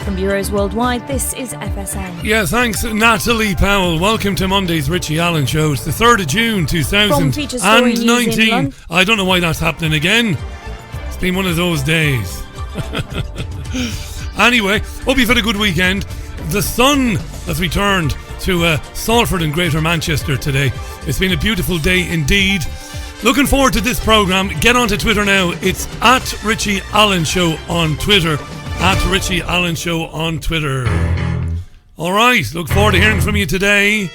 From bureaus worldwide, this is FSN. Yeah, thanks, Natalie Powell. Welcome to Monday's Richie Allen Show. It's the 3rd of June, 2019. I don't know why that's happening again. It's been one of those days. Anyway, hope you've had a good weekend. The sun has returned to Salford and Greater Manchester today. It's been a beautiful day indeed. Looking forward to this programme. Get onto Twitter now. It's at Richie Allen Show on Twitter. At Richie Allen Show on Twitter. Alright, look forward to hearing from you today.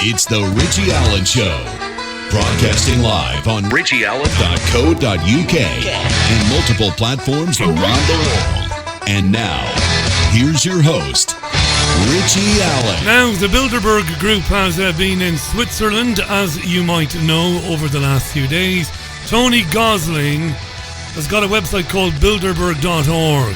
It's the Richie Allen Show. Broadcasting live on richieallen.co.uk and multiple platforms around the world. And now, here's your host, Richie Allen. Now, the Bilderberg Group has been in Switzerland, as you might know, over the last few days. Tony Gosling has got a website called Bilderberg.org.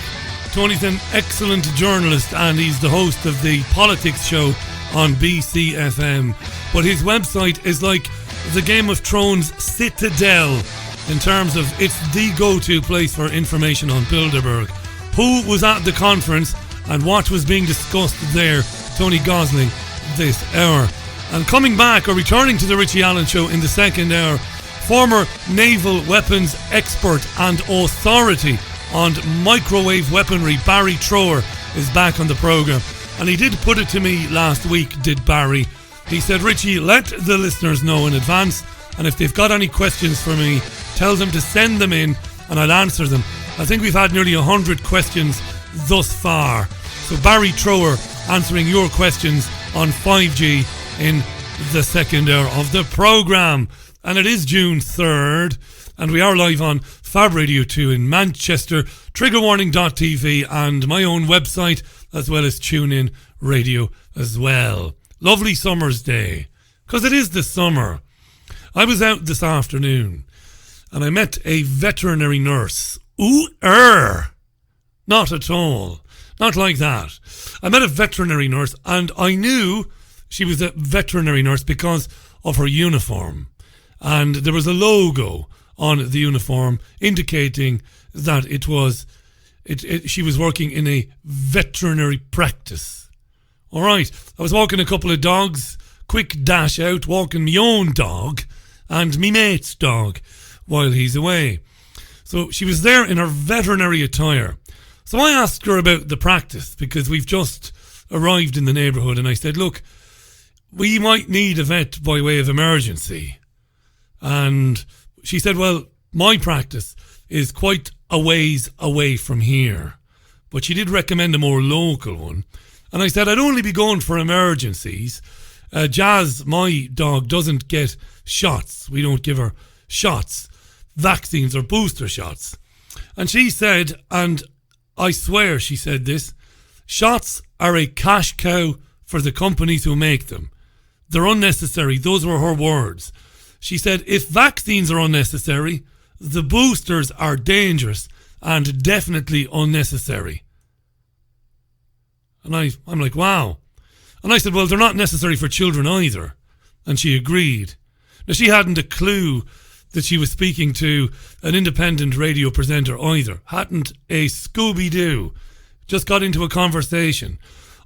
Tony's an excellent journalist and he's the host of the politics show on BCFM. But his website is like the Game of Thrones citadel in terms of it's the go-to place for information on Bilderberg. Who was at the conference and what was being discussed there? Tony Gosling this hour. And coming back or returning to the Richie Allen Show in the second hour, former naval weapons expert and authority on microwave weaponry, Barrie Trower, is back on the programme. And he did put it to me last week, did Barrie. He said, Richie, let the listeners know in advance, and if they've got any questions for me, tell them to send them in and I'll answer them. I think we've had nearly 100 questions thus far. So Barrie Trower answering your questions on 5G in the second hour of the programme. And it is June 3rd, and we are live on Fab Radio 2 in Manchester, triggerwarning.tv, and my own website, as well as TuneIn Radio as well. Lovely summer's day, because it is the summer. I was out this afternoon, and I met a veterinary nurse. Not at all. Not like that. I met a veterinary nurse, and I knew she was a veterinary nurse because of her uniform. And there was a logo on the uniform indicating that she was working in a veterinary practice. All right, I was walking a couple of dogs, quick dash out, walking my own dog and me mate's dog while he's away. So she was there in her veterinary attire. So I asked her about the practice because we've just arrived in the neighbourhood, and I said, look, we might need a vet by way of emergency. And she said, well, my practice is quite a ways away from here. But she did recommend a more local one. And I said, I'd only be going for emergencies. Jazz, my dog, doesn't get shots. We don't give her shots, vaccines or booster shots. And she said, and I swear she said this, shots are a cash cow for the companies who make them. They're unnecessary. Those were her words. She said, if vaccines are unnecessary, the boosters are dangerous and definitely unnecessary. And I'm like, wow. And I said, well, they're not necessary for children either. And she agreed. Now, she hadn't a clue that she was speaking to an independent radio presenter either. Hadn't a Scooby-Doo. Just got into a conversation.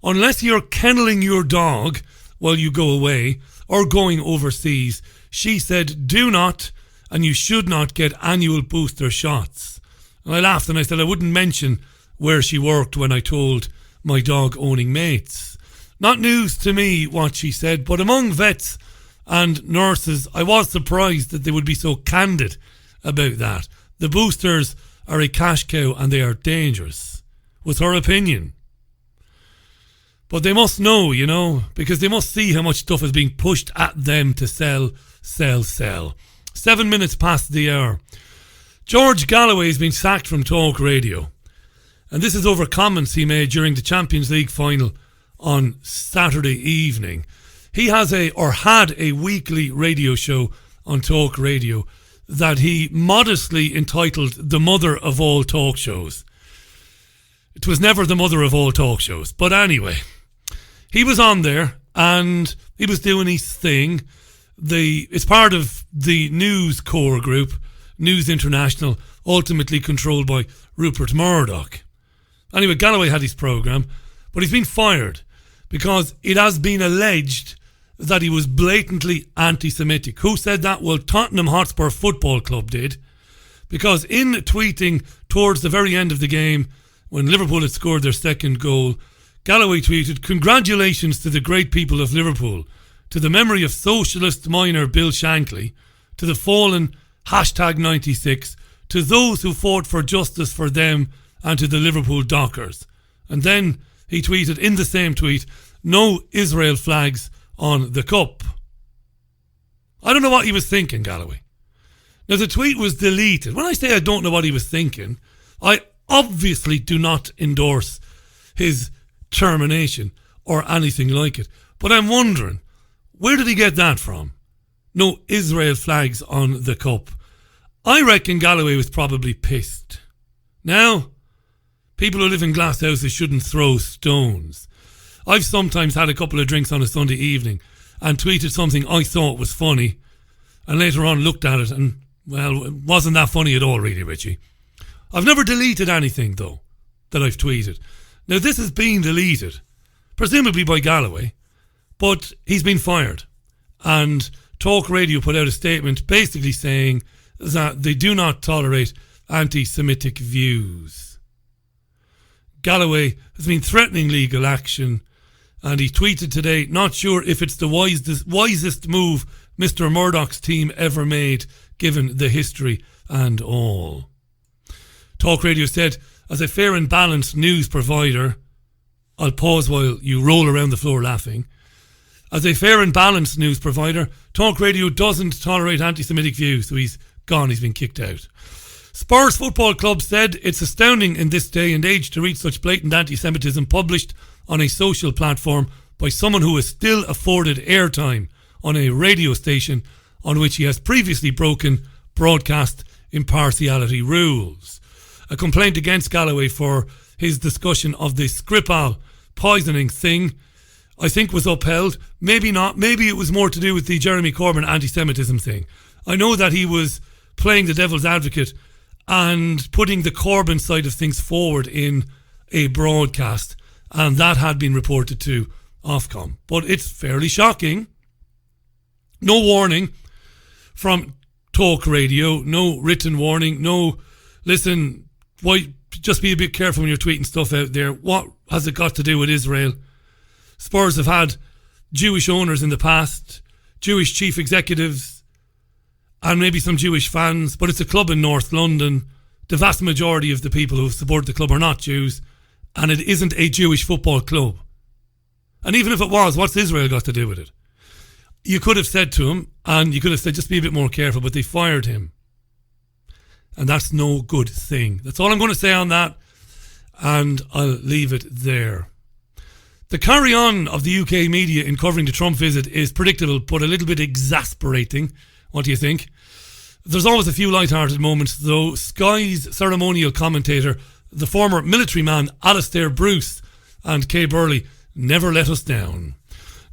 Unless you're kenneling your dog while you go away or going overseas, she said, do not and you should not get annual booster shots. And I laughed and I said I wouldn't mention where she worked when I told my dog owning mates. Not news to me what she said, but among vets and nurses, I was surprised that they would be so candid about that. The boosters are a cash cow and they are dangerous, was her opinion. But they must know, you know, because they must see how much stuff is being pushed at them to sell. 7 minutes past the hour. George Galloway has been sacked from Talk Radio. And this is over comments he made during the Champions League final on Saturday evening. He had a weekly radio show on Talk Radio that he modestly entitled The Mother of All Talk Shows. It was never the mother of all talk shows. But anyway, he was on there and he was doing his thing. It's part of the News Core Group, News International, ultimately controlled by Rupert Murdoch. Anyway, Galloway had his programme, but he's been fired because it has been alleged that he was blatantly anti-Semitic. Who said that? Well, Tottenham Hotspur Football Club did, because in tweeting towards the very end of the game, when Liverpool had scored their second goal, Galloway tweeted, "Congratulations to the great people of Liverpool, to the memory of socialist miner Bill Shankly, to the fallen #96, to those who fought for justice for them, and to the Liverpool Dockers." And then he tweeted in the same tweet, "No Israel flags on the cup." I don't know what he was thinking, Galloway. Now, the tweet was deleted. When I say I don't know what he was thinking, I obviously do not endorse his termination or anything like it. But I'm wondering, where did he get that from? No Israel flags on the cup. I reckon Galloway was probably pissed. Now, people who live in glass houses shouldn't throw stones. I've sometimes had a couple of drinks on a Sunday evening and tweeted something I thought was funny, and later on looked at it and, well, it wasn't that funny at all, really, Richie. I've never deleted anything, though, that I've tweeted. Now, this has been deleted, presumably by Galloway, but he's been fired. And Talk Radio put out a statement basically saying that they do not tolerate anti-Semitic views. Galloway has been threatening legal action, and he tweeted today, "Not sure if it's the wisest move Mr. Murdoch's team ever made, given the history and all." Talk Radio said, "As a fair and balanced news provider," I'll pause while you roll around the floor laughing. "As a fair and balanced news provider, Talk Radio doesn't tolerate anti-Semitic views." So he's gone, he's been kicked out. Spurs Football Club said, "It's astounding in this day and age to read such blatant anti-Semitism published on a social platform by someone who is still afforded airtime on a radio station on which he has previously broken broadcast impartiality rules." A complaint against Galloway for his discussion of the Skripal poisoning thing, I think, was upheld. Maybe not. Maybe it was more to do with the Jeremy Corbyn anti-Semitism thing. I know that he was playing the devil's advocate and putting the Corbyn side of things forward in a broadcast, and that had been reported to Ofcom. But it's fairly shocking. No warning from Talk Radio, no written warning, no, listen, why, just be a bit careful when you're tweeting stuff out there. What has it got to do with Israel? Spurs have had Jewish owners in the past, Jewish chief executives, and maybe some Jewish fans, but it's a club in North London. The vast majority of the people who support the club are not Jews, and it isn't a Jewish football club. And even if it was, what's Israel got to do with it? You could have said to him, and you could have said, just be a bit more careful, but they fired him. And that's no good thing. That's all I'm going to say on that, and I'll leave it there. The carry-on of the UK media in covering the Trump visit is predictable, but a little bit exasperating. What do you think? There's always a few light-hearted moments, though. Sky's ceremonial commentator, the former military man Alistair Bruce, and Kay Burley never let us down.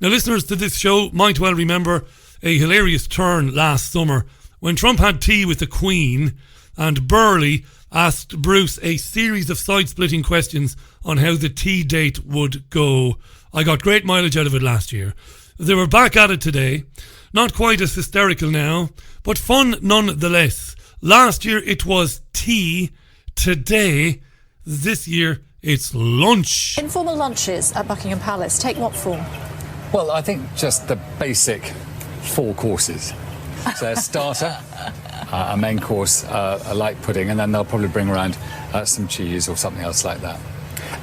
Now, listeners to this show might well remember a hilarious turn last summer when Trump had tea with the Queen and Burley asked Bruce a series of side-splitting questions on how the tea date would go. I got great mileage out of it last year. They were back at it today. Not quite as hysterical now, but fun nonetheless. Last year it was tea. Today, this year, it's lunch. Informal lunches at Buckingham Palace take what form? Well, I think just the basic 4 courses. So a starter, a main course, a light pudding, and then they'll probably bring around some cheese or something else like that.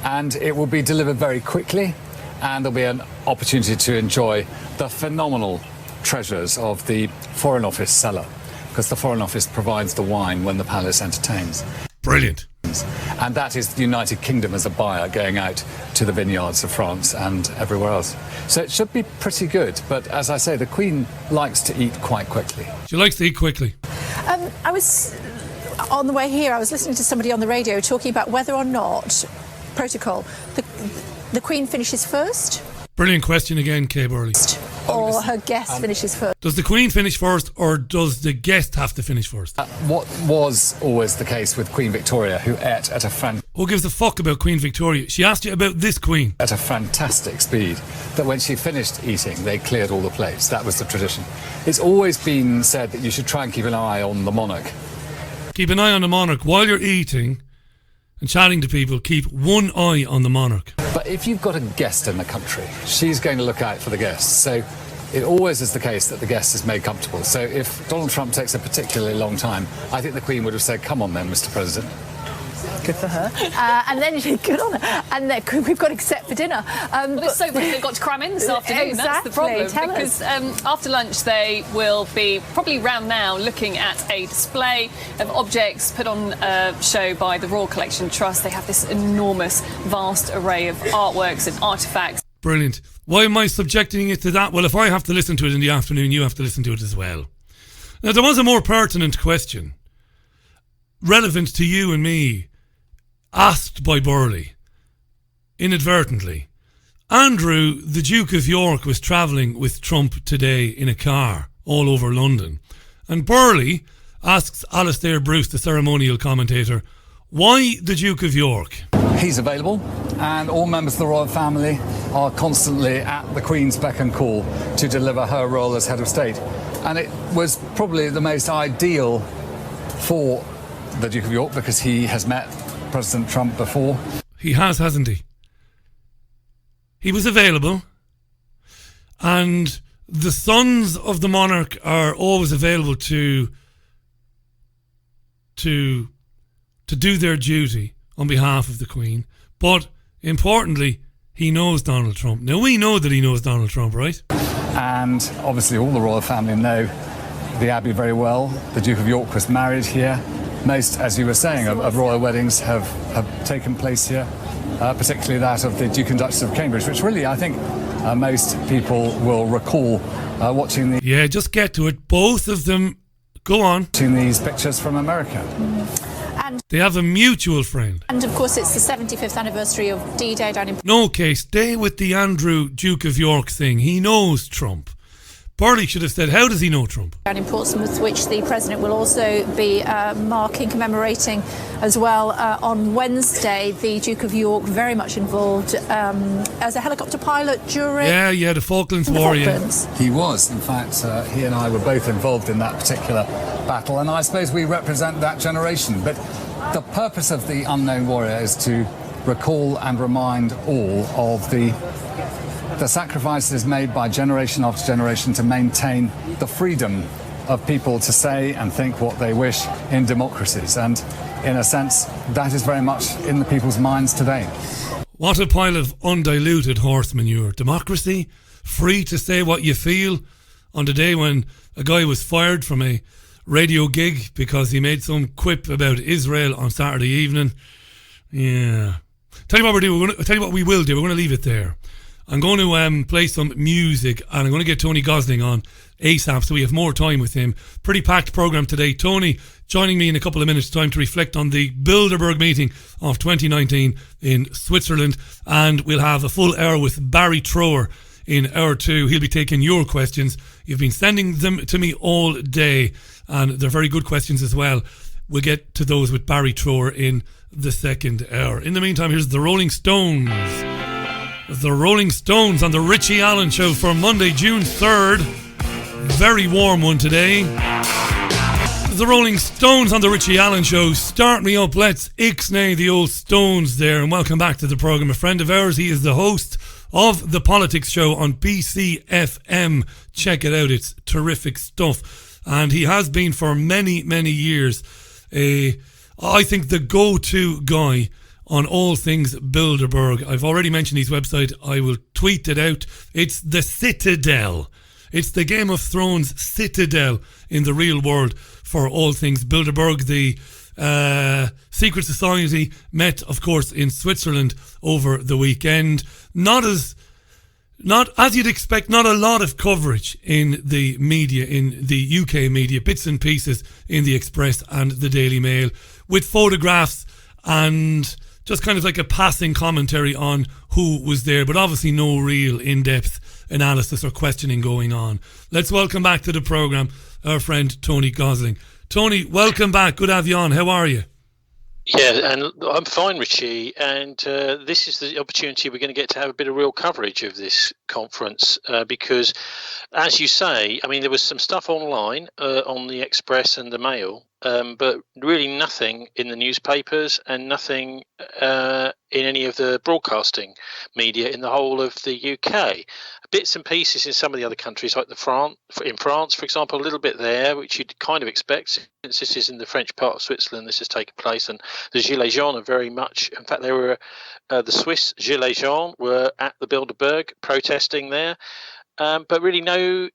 And it will be delivered very quickly, and there'll be an opportunity to enjoy the phenomenal treasures of the Foreign Office cellar, because the Foreign Office provides the wine when the palace entertains. Brilliant. And that is the United Kingdom as a buyer going out to the vineyards of France and everywhere else. So it should be pretty good. But as I say, the Queen likes to eat quite quickly. She likes to eat quickly. I was, on the way here, I was listening to somebody on the radio talking about whether or not, protocol, the Queen finishes first. Brilliant question again, Kay Burley. or her guest finishes first. Does the Queen finish first, or does the guest have to finish first? What was always the case with Queen Victoria, who ate at Who gives a fuck about Queen Victoria? She asked you about this Queen. at a fantastic speed, that when she finished eating, they cleared all the plates. That was the tradition. It's always been said that you should try and keep an eye on the monarch. Keep an eye on the monarch while you're eating and chatting to people. Keep one eye on the monarch. But if you've got a guest in the country, she's going to look out for the guests. So it always is the case that the guest is made comfortable. So if Donald Trump takes a particularly long time, I think the Queen would have said, "Come on then, Mr. President." Good for her. And then good on her. And then we've got to set for dinner. Well, it's so much they've got to cram in this afternoon. Exactly. That's the problem. Tell because us. After lunch, they will be probably round now looking at a display of objects put on a show by the Royal Collection Trust. They have this enormous, vast array of artworks and artefacts. Brilliant. Why am I subjecting it to that? Well, if I have to listen to it in the afternoon, you have to listen to it as well. Now, there was a more pertinent question, relevant to you and me, asked by Burley, inadvertently. Andrew, the Duke of York, was travelling with Trump today in a car all over London. And Burley asks Alastair Bruce, the ceremonial commentator, why the Duke of York? He's available, and all members of the royal family are constantly at the Queen's beck and call to deliver her role as head of state. And it was probably the most ideal for the Duke of York because he has met President Trump before. He has, hasn't he? He was available, and the sons of the monarch are always available to do their duty on behalf of the Queen. But importantly, he knows Donald Trump. Now, we know that he knows Donald Trump, right? And obviously all the royal family know the Abbey very well. The Duke of York was married here. Most, as you were saying, of royal weddings have taken place here, particularly that of the Duke and Duchess of Cambridge, which really, I think, most people will recall watching Yeah, just get to it. Both of them, go on. watching these pictures from America. They have a mutual friend. And of course, it's the 75th anniversary of D-Day down in... No, okay, stay with the Andrew Duke of York thing. He knows Trump. Burley should have said, how does he know Trump? Down in Portsmouth, which the President will also be commemorating as well on Wednesday. The Duke of York very much involved as a helicopter pilot during... Yeah, the Falklands War, yeah. He was, in fact, he and I were both involved in that particular battle, and I suppose we represent that generation. But the purpose of the Unknown Warrior is to recall and remind all of the sacrifices made by generation after generation to maintain the freedom of people to say and think what they wish in democracies. And in a sense, that is very much in the people's minds today. What a pile of undiluted horse manure. Democracy, free to say what you feel, on the day when a guy was fired from a radio gig because he made some quip about Israel on Saturday evening. Yeah. Tell you what we will do. We're going to leave it there. I'm going to play some music, and I'm going to get Tony Gosling on ASAP so we have more time with him. Pretty packed programme today. Tony joining me in a couple of minutes' time to reflect on the Bilderberg meeting of 2019 in Switzerland, and we'll have a full hour with Barrie Trower in hour 2. He'll be taking your questions. You've been sending them to me all day, and they're very good questions as well. We'll get to those with Barrie Trower in the second hour. In the meantime, here's the Rolling Stones. The Rolling Stones on the Richie Allen Show for Monday, June 3rd. Very warm one today. The Rolling Stones on the Richie Allen Show. Start me up. Let's ixnay the old Stones there. And welcome back to the programme. A friend of ours, he is the host of The Politics Show on BCFM. Check it out. It's terrific stuff. And he has been for many, many years I think the go-to guy on all things Bilderberg. I've already mentioned his website. I will tweet it out. It's the Citadel. It's the Game of Thrones Citadel in the real world for all things Bilderberg. The secret society met, of course, in Switzerland over the weekend. Not as you'd expect, not a lot of coverage in the media, in the UK media, bits and pieces in the Express and the Daily Mail, with photographs and just kind of like a passing commentary on who was there, but obviously no real in-depth analysis or questioning going on. Let's welcome back to the programme our friend Tony Gosling. Tony, welcome back. Good to have you on. How are you? Yeah, and I'm fine, Richie. And this is the opportunity we're going to get to have a bit of real coverage of this conference because, as you say, I mean, there was some stuff online on the Express and the Mail, but really nothing in the newspapers and nothing in any of the broadcasting media in the whole of the UK. Bits and pieces in some of the other countries, like in France, for example, a little bit there, which you'd kind of expect, since this is in the French part of Switzerland, this has taken place. And the Gilets jaunes are very much, in fact, they were the Swiss Gilets jaunes were at the Bilderberg protesting there. But really no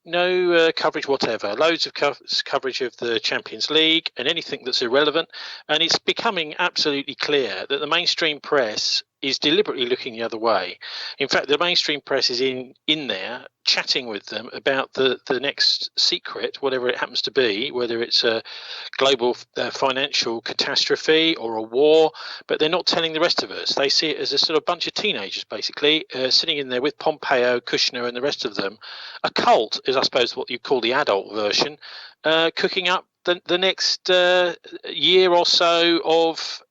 coverage whatever. Loads of coverage of the Champions League and anything that's irrelevant. And it's becoming absolutely clear that the mainstream press is deliberately looking the other way. In fact, the mainstream press is in there chatting with them about the next secret, whatever it happens to be, whether it's a global financial catastrophe or a war, but they're not telling the rest of us. They see it as a sort of bunch of teenagers, basically, sitting in there with Pompeo, Kushner and the rest of them. A cult is, I suppose, what you call the adult version, cooking up the next year or so of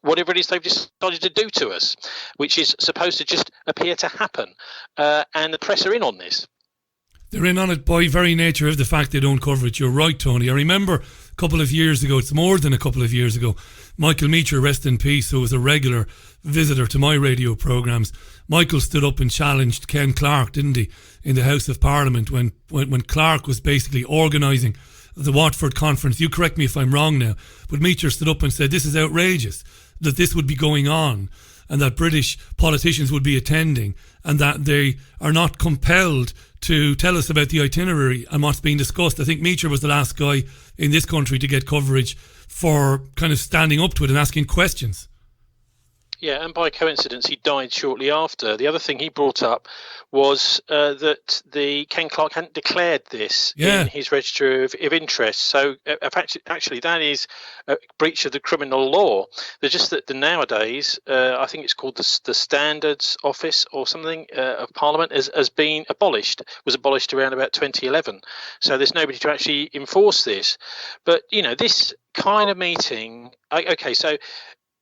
whatever it is they've decided to do to us, which is supposed to just appear to happen. And the press are in on this. They're in on it by very nature of the fact they don't cover it. You're right, Tony. I remember a couple of years ago, it's more than a couple of years ago, Michael Meacher, rest in peace, who was a regular visitor to my radio programmes. Michael stood up and challenged Ken Clarke, didn't he, in the House of Parliament when Clarke was basically organising the Watford conference. You correct me if I'm wrong now, but Meacher stood up and said this is outrageous, that this would be going on and that British politicians would be attending and that they are not compelled to tell us about the itinerary and what's being discussed. I think Meacher was the last guy in this country to get coverage for kind of standing up to it and asking questions. Yeah, and by coincidence, he died shortly after. The other thing he brought up was that the Ken Clarke hadn't declared this in his register of interest. So, actually, that is a breach of the criminal law. There's just that nowadays, I think it's called the Standards Office or something of Parliament has been abolished. Was abolished around about 2011. So there's nobody to actually enforce this. But this kind of meeting. Okay, so.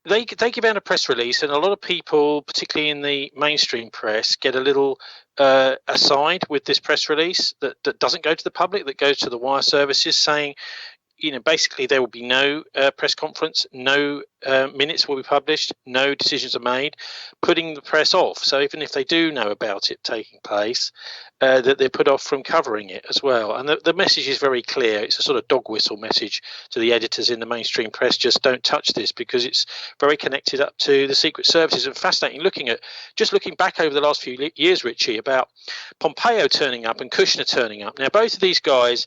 They give out a press release, and a lot of people, particularly in the mainstream press, get a little aside with this press release that doesn't go to the public, that goes to the wire services, saying, basically there will be no press conference, no minutes will be published, no decisions are made, putting the press off. So even if they do know about it taking place, that they're put off from covering it as well. And the message is very clear. It's a sort of dog whistle message to the editors in the mainstream press. Just don't touch this, because it's very connected up to the secret services. And fascinating looking back over the last few years, Richie, about Pompeo turning up and Kushner turning up. Now, both of these guys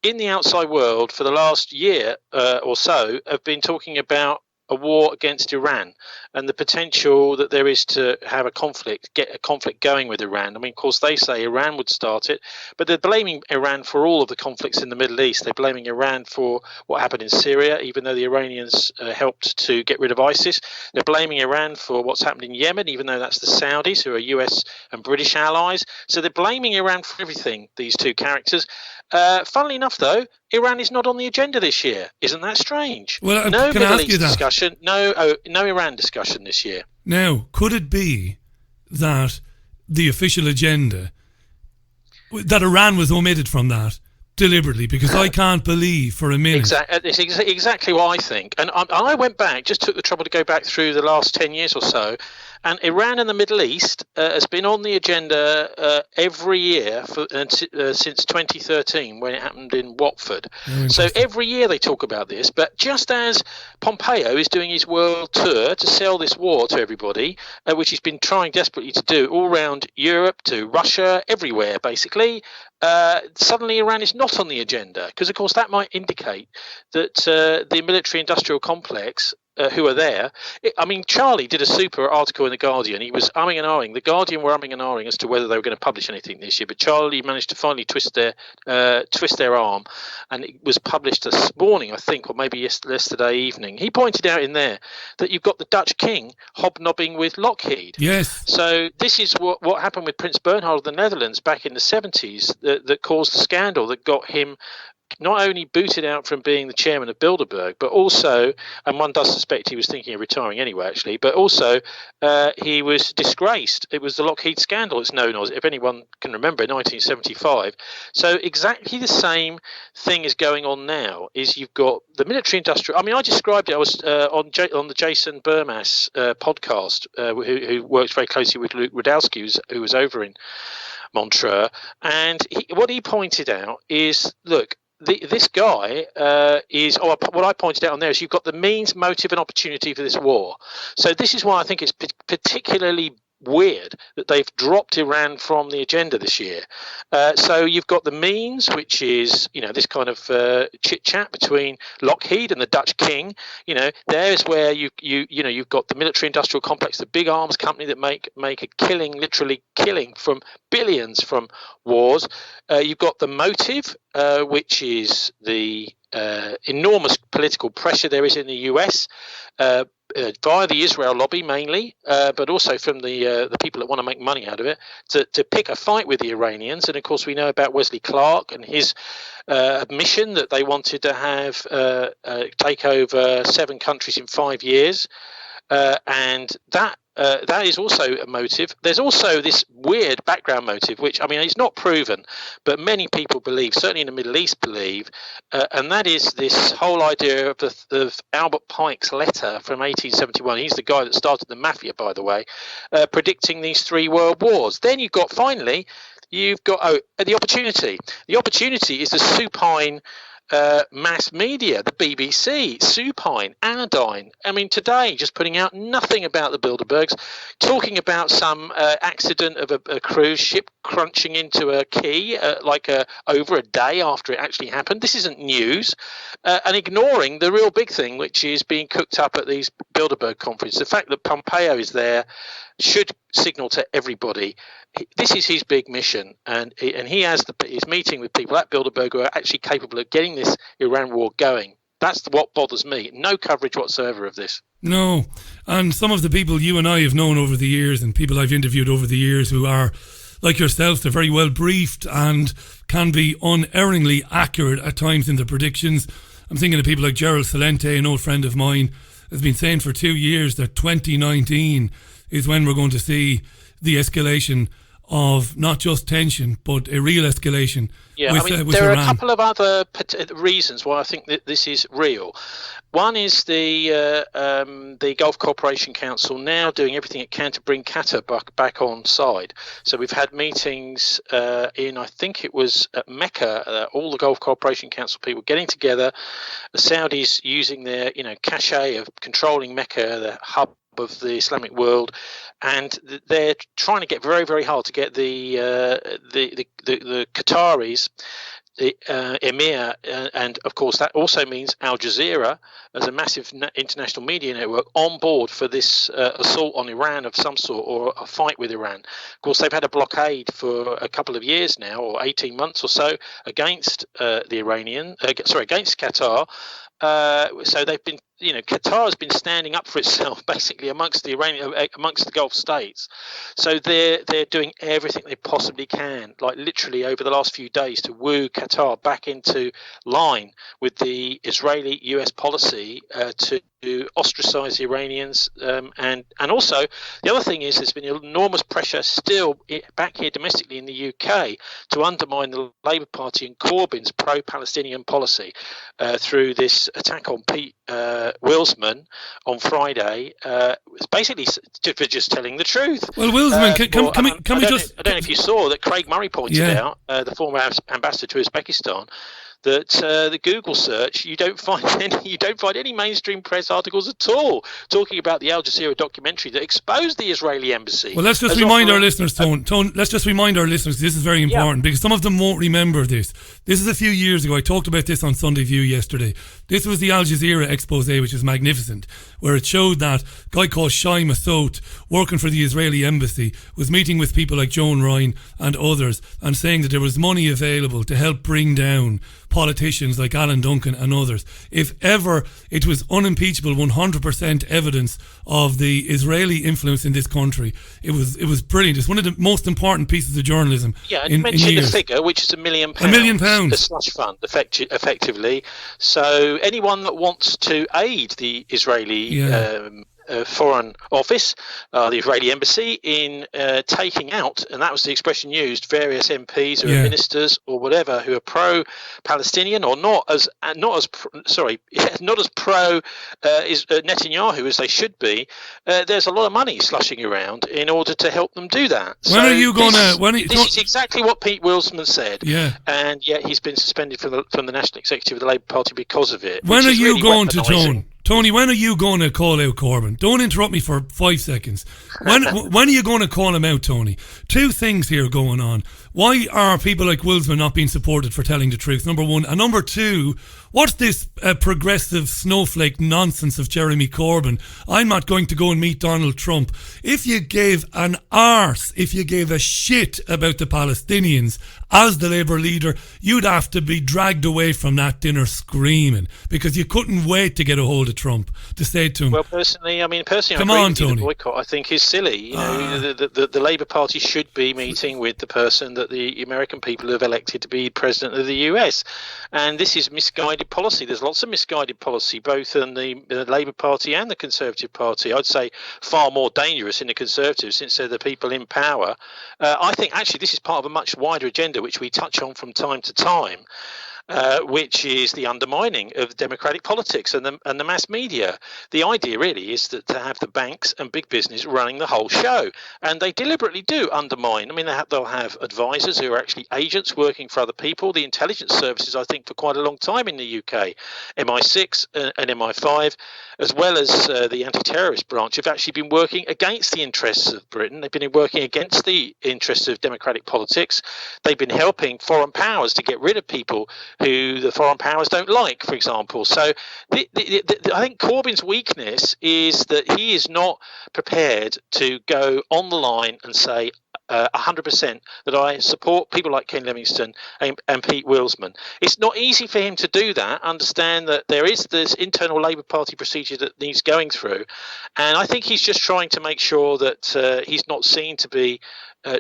in the outside world for the last year or so have been talking about a war against Iran and the potential that there is to have get a conflict going with Iran. I mean, of course, they say Iran would start it, but they're blaming Iran for all of the conflicts in the Middle East. They're blaming Iran for what happened in Syria, even though the Iranians helped to get rid of ISIS. They're blaming Iran for what's happened in Yemen, even though that's the Saudis, who are US and British allies. So they're blaming Iran for everything, these two characters. Funnily enough, though, Iran is not on the agenda this year. Isn't that strange? Well, no can I Middle ask you East that? Discussion, no Iran discussion this year. Now, could it be that the official agenda, that Iran was omitted from that deliberately? Because I can't believe for a minute. It's exactly what I think. And I went back, just took the trouble to go back through the last 10 years or so, and Iran and the Middle East has been on the agenda every year since 2013, when it happened in Watford. So every year they talk about this. But just as Pompeo is doing his world tour to sell this war to everybody, which he's been trying desperately to do all around Europe, to Russia, everywhere basically, suddenly Iran is not on the agenda, because of course that might indicate that the military industrial complex who are there. I mean, Charlie did a super article in The Guardian. He was umming and ahhing. The Guardian were umming and ahhing as to whether they were going to publish anything this year, but Charlie managed to finally twist their arm, and it was published this morning, I think, or maybe yesterday evening. He pointed out in there that you've got the Dutch king hobnobbing with Lockheed. Yes. So this is what happened with Prince Bernhard of the Netherlands back in the 70s that caused the scandal that got him not only booted out from being the chairman of Bilderberg, but also, and one does suspect he was thinking of retiring anyway, actually, but also he was disgraced. It was the Lockheed scandal, it's known as, if anyone can remember, 1975. So exactly the same thing is going on now, is you've got the military industrial. I mean, I described it, I was on the Jason Bermas podcast, who works very closely with Luke Rudowski, who was over in Montreux, and what he pointed out is, look, this guy what I pointed out on there is you've got the means, motive and opportunity for this war. So this is why I think it's particularly weird that they've dropped Iran from the agenda this year. So you've got the means, which is, this kind of chit chat between Lockheed and the Dutch king. There's where you've got the military industrial complex, the big arms company that make a killing, literally killing from billions from wars. You've got the motive, which is the enormous political pressure there is in the US, via the Israel lobby mainly, but also from the people that want to make money out of it, to pick a fight with the Iranians. And of course, we know about Wesley Clark and his admission that they wanted to have take over 7 countries in 5 years, and that is also a motive. There's also this weird background motive, which, I mean, it's not proven, but many people believe, certainly in the Middle East believe, and that is this whole idea of Albert Pike's letter from 1871. He's the guy that started the mafia, by the way, predicting these 3 world wars. Then you've got the opportunity. The opportunity is the supine mass media, the BBC, supine, anodyne. I mean, today, just putting out nothing about the Bilderbergs, talking about some accident of a cruise ship crunching into a quay over a day after it actually happened. This isn't news, and ignoring the real big thing, which is being cooked up at these Bilderberg conferences. The fact that Pompeo is there should signal to everybody this is his big mission, and he has his meeting with people at Bilderberg who are actually capable of getting this Iran war going. That's what bothers me. No coverage whatsoever of this. No, and some of the people you and I have known over the years, and people I've interviewed over the years who are like yourself, they're very well briefed and can be unerringly accurate at times in the predictions. I'm thinking of people like Gerald Celente, an old friend of mine, has been saying for 2 years that 2019 is when we're going to see the escalation of not just tension, but a real escalation. Yeah, with, I mean, with there Iran. are a couple of other reasons why I think that this is real. One is the Gulf Cooperation Council now doing everything it can to bring Qatar back on side. So we've had meetings I think it was at Mecca, all the Gulf Cooperation Council people getting together, the Saudis using their cachet of controlling Mecca, the hub of the Islamic world, and they're trying to get very, very hard to get the Qataris, the Emir, and of course that also means Al Jazeera as a massive international media network on board for this assault on Iran of some sort, or a fight with Iran. Of course, they've had a blockade for a couple of years now, or 18 months or so, against against Qatar. So they've been, Qatar has been standing up for itself basically amongst the Gulf states. So they're doing everything they possibly can, like literally over the last few days, to woo Qatar back into line with the Israeli-US policy to ostracize the Iranians. And also the other thing is there's been enormous pressure still back here domestically in the UK to undermine the Labour Party and Corbyn's pro-Palestinian policy through this attack on Pete Wilsman on Friday. It's basically for just telling the truth. Well, Wilsman, can we just... I don't know if you saw that Craig Murray pointed out, the former ambassador to Uzbekistan, that the Google search, you don't find any mainstream press articles at all talking about the Al Jazeera documentary that exposed the Israeli embassy. Well, let's just remind our listeners, Tone. Let's just remind our listeners, this is very important because some of them won't remember this. This is a few years ago. I talked about this on Sunday View yesterday. This was the Al Jazeera expose, which is magnificent, where it showed that a guy called Shai Massoud, working for the Israeli embassy, was meeting with people like Joan Ryan and others and saying that there was money available to help bring down politicians like Alan Duncan and others. If ever it was unimpeachable 100% evidence of the Israeli influence in this country, it was brilliant. It's one of the most important pieces of journalism. Yeah, and you mentioned the figure, which is £1 million. £1 million. The slush fund, effectively. So anyone that wants to aid the Israeli Foreign Office, the Israeli Embassy, in taking out, and that was the expression used, various MPs or ministers or whatever who are pro-Palestinian or not as pro Netanyahu as they should be. There's a lot of money slushing around in order to help them do that. When are you going to? This is exactly what Pete Wilson said. Yeah, and yet he's been suspended from the National Executive of the Labour Party because of it. When are you going to, Tony, when are you going to call out Corbyn? Don't interrupt me for 5 seconds. When are you going to call him out, Tony? Two things here going on. Why are people like Wilson not being supported for telling the truth, number one? And number two, what's this progressive snowflake nonsense of Jeremy Corbyn? I'm not going to go and meet Donald Trump. If you gave an arse, if you gave a shit about the Palestinians as the Labour leader, you'd have to be dragged away from that dinner screaming, because you couldn't wait to get a hold of Trump to say to him. Well, personally, I agree with you. The boycott, I think, is silly. You know, the Labour Party should be meeting with the person that the American people have elected to be president of the US, and this is misguided policy. There's lots of misguided policy, both in the Labour Party and the Conservative Party. I'd say far more dangerous in the Conservatives, since they're the people in power. I think actually this is part of a much wider agenda, which we touch on from time to time. Which is the undermining of democratic politics and the mass media. The idea really is that to have the banks and big business running the whole show, and they deliberately do undermine. I mean, they'll have advisors who are actually agents working for other people. The intelligence services, I think, for quite a long time in the UK, MI6 and MI5, as well as the anti-terrorist branch, have actually been working against the interests of Britain. They've been working against the interests of democratic politics. They've been helping foreign powers to get rid of people who the foreign powers don't like, for example. So I think Corbyn's weakness is that he is not prepared to go on the line and say 100% that I support people like Ken Livingstone and Pete Wilson. It's not easy for him to do that, understand that there is this internal Labour Party procedure that needs going through, and I think he's just trying to make sure that he's not seen to be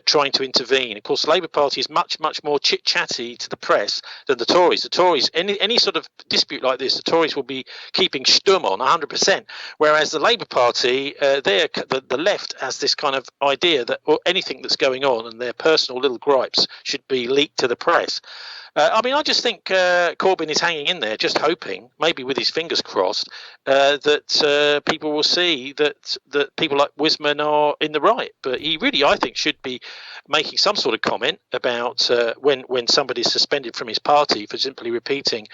trying to intervene. Of course, the Labour Party is much, much more chit-chatty to the press than the Tories. The Tories, any sort of dispute like this, the Tories will be keeping stum on 100%, whereas the Labour Party, the left has this kind of idea that anything that's going on and their personal little gripes should be leaked to the press. I just think Corbyn is hanging in there, just hoping, maybe with his fingers crossed, that people will see that people like Wisman are in the right. But he really, I think, should be making some sort of comment about when somebody is suspended from his party for simply repeating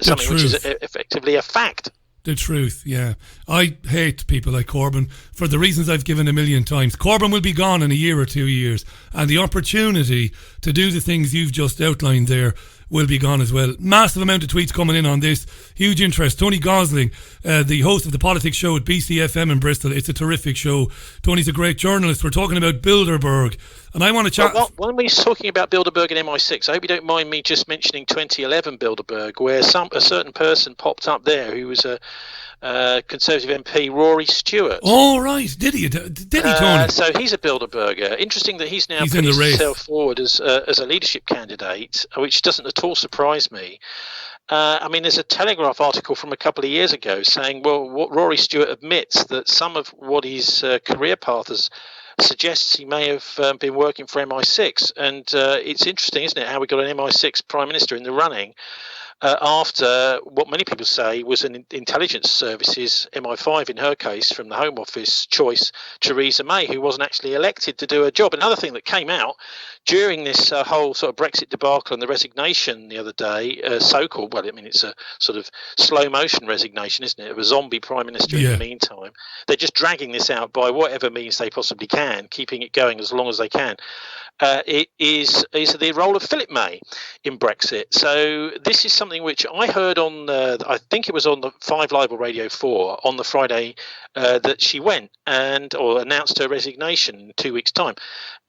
something which is effectively a fact. The truth, yeah. I hate people like Corbyn for the reasons I've given a million times. Corbyn will be gone in a year or 2 years, and the opportunity to do the things you've just outlined there will be gone as well. Massive amount of tweets coming in on this. Huge interest. Tony Gosling, the host of the politics show at BCFM in Bristol. It's a terrific show. Tony's a great journalist. We're talking about Bilderberg, and I want to chat... Well, when we're talking about Bilderberg and MI6, I hope you don't mind me just mentioning 2011 Bilderberg, where a certain person popped up there who was a Conservative MP, Rory Stewart. Oh, right. Did he, Tony? So he's a Bilderberger. Interesting that he's now putting himself forward as a leadership candidate, which doesn't at all surprise me. There's a Telegraph article from a couple of years ago saying, well, what Rory Stewart admits that some of what his career path suggests he may have been working for MI6. And it's interesting, isn't it, how we got an MI6 Prime Minister in the running after what many people say was an intelligence services, MI5 in her case, from the Home Office choice, Theresa May, who wasn't actually elected to do her job. Another thing that came out during this whole sort of Brexit debacle and the resignation the other day, so-called, it's a sort of slow motion resignation, isn't it, of a zombie Prime Minister in the meantime. They're just dragging this out by whatever means they possibly can, keeping it going as long as they can. it is the role of Philip May in Brexit. So this is something which I heard on, I think it was on the 5 Live or Radio 4 on the Friday that she went or announced her resignation in 2 weeks' time.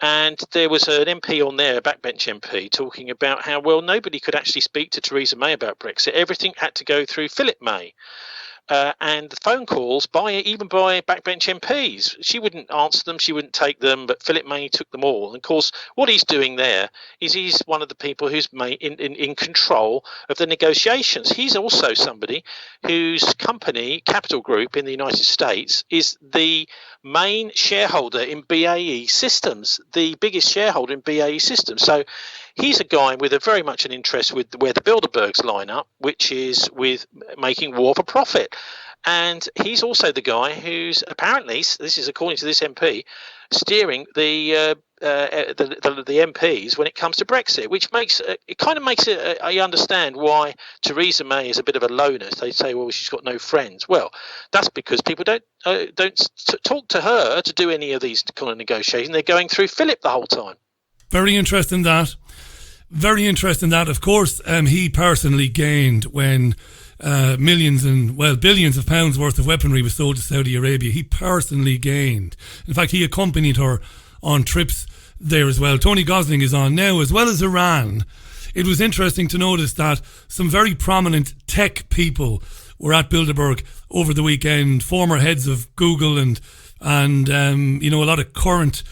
And there was an MP on there, a backbench MP, talking about how, well, nobody could actually speak to Theresa May about Brexit. Everything had to go through Philip May. And the phone calls even by backbench MPs, she wouldn't answer them, she wouldn't take them, but Philip May took them all. And of course, what he's doing there is he's one of the people who's in control of the negotiations. He's also somebody whose company, Capital Group in the United States, is the main shareholder in BAE Systems, the biggest shareholder in BAE Systems. So he's a guy with very much an interest with where the Bilderbergs line up, which is with making war for profit. And he's also the guy who's apparently, this is according to this MP, steering the MPs when it comes to Brexit, which makes it I understand why Theresa May is a bit of a loner. They say, well, she's got no friends. Well, that's because people don't talk to her to do any of these kind of negotiations. They're going through Philip the whole time. Very interesting that. Very interesting that. Of course, he personally gained when billions of pounds worth of weaponry was sold to Saudi Arabia. He personally gained. In fact, he accompanied her on trips there as well. Tony Gosling is on now, as well as Iran. It was interesting to notice that some very prominent tech people were at Bilderberg over the weekend, former heads of Google and a lot of current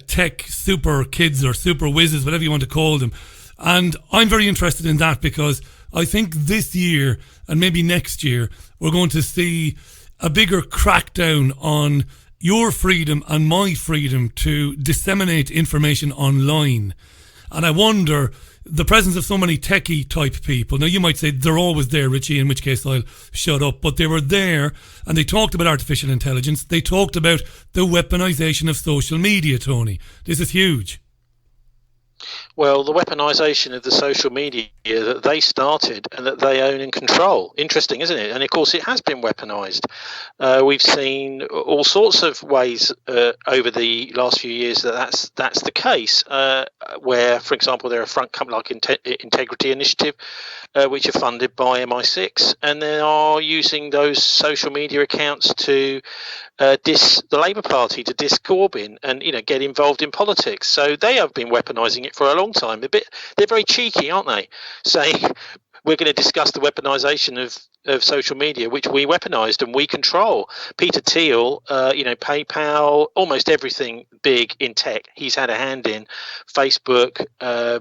tech super kids or super whizzes, whatever you want to call them. And I'm very interested in that because I think this year and maybe next year we're going to see a bigger crackdown on your freedom and my freedom to disseminate information online. And I wonder, the presence of so many techie type people, now you might say they're always there, Richie, in which case I'll shut up, but they were there and they talked about artificial intelligence. They talked about the weaponization of social media, Tony. This is huge. Well, the weaponisation of the social media that they started and that they own and control. Interesting, isn't it? And of course, it has been weaponised. We've seen all sorts of ways over the last few years that's the case. Where, for example, there are front companies like Integrity Initiative, which are funded by MI6, and they are using those social media accounts to diss the Labour Party, to diss Corbyn, and get involved in politics. So they have been weaponising it for a long time. They're very cheeky, aren't they? Saying we're going to discuss the weaponisation of social media, which we weaponised and we control. Peter Thiel, PayPal, almost everything big in tech, he's had a hand in. Facebook,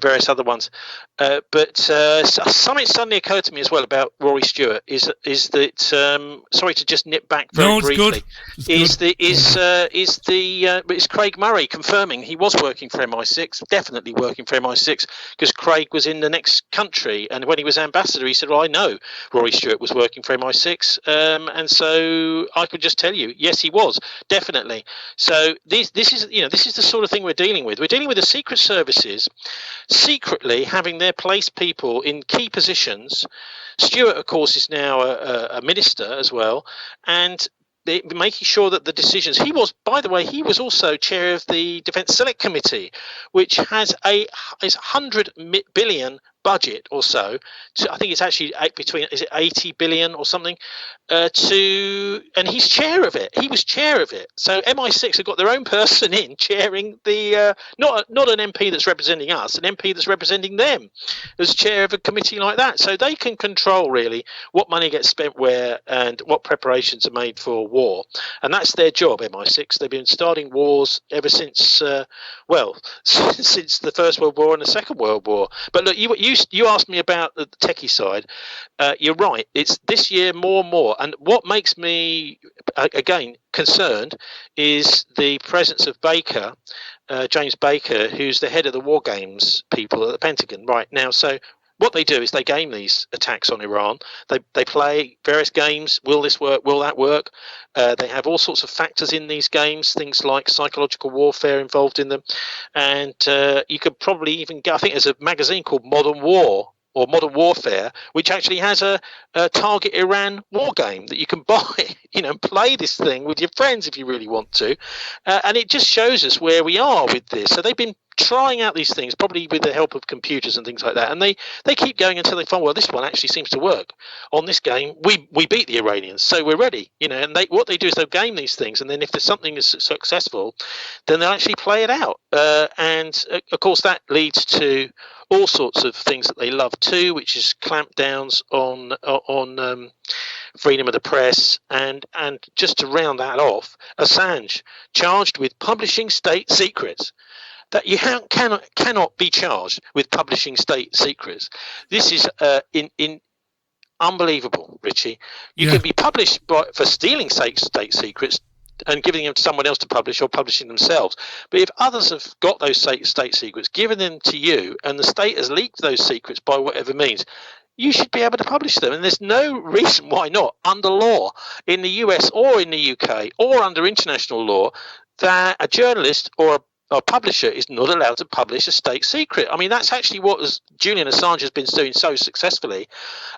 various other ones. But something suddenly occurred to me as well about Rory Stewart is that sorry to just nip back very briefly. It's Craig Murray confirming he was working for MI6, definitely working for MI6, because Craig was in the next country, and when he was ambassador, he said, "Well, I know Rory Stewart was working for MI6," and so I could just tell you, yes, he was definitely. So this is the sort of thing we're dealing with. We're dealing with the secret services secretly having their place people in key positions. Stewart, of course, is now a minister as well, and making sure that the decisions. He was also chair of the Defence Select Committee, which has is 100 billion budget or so. I think it's actually is it 80 billion or something? And he's chair of it. He was chair of it. So MI6 have got their own person in chairing the not an MP that's representing us, an MP that's representing them as chair of a committee like that. So they can control really what money gets spent where and what preparations are made for war. And that's their job, MI6. They've been starting wars ever since since the First World War and the Second World War. But look, you asked me about the techie side. You're right. It's this year more and more. And what makes me, again, concerned is the presence of Baker, James Baker, who's the head of the war games people at the Pentagon right now. So what they do is they game these attacks on Iran. They play various games. Will this work? Will that work? They have all sorts of factors in these games, things like psychological warfare involved in them. And you could probably even get, I think there's a magazine called Modern War or Modern Warfare, which actually has a Target Iran war game that you can buy, and play this thing with your friends if you really want to. And it just shows us where we are with this. So they've been trying out these things, probably with the help of computers and things like that, and they keep going until they find, well, this one actually seems to work. On this game, we beat the Iranians, so we're ready, and what they do is they'll game these things, and then if there's something is successful, then they'll actually play it out, and of course that leads to all sorts of things that they love too, which is clampdowns on freedom of the press, and just to round that off, Assange charged with publishing state secrets. That you cannot be charged with publishing state secrets. This is in unbelievable, Richie. You can be punished for stealing state secrets and giving them to someone else to publish, or publishing themselves. But if others have got those state secrets, given them to you, and the state has leaked those secrets by whatever means, you should be able to publish them. And there's no reason why not, under law, in the US or in the UK or under international law, that a journalist or a publisher is not allowed to publish a state secret. I mean, that's actually what Julian Assange has been doing so successfully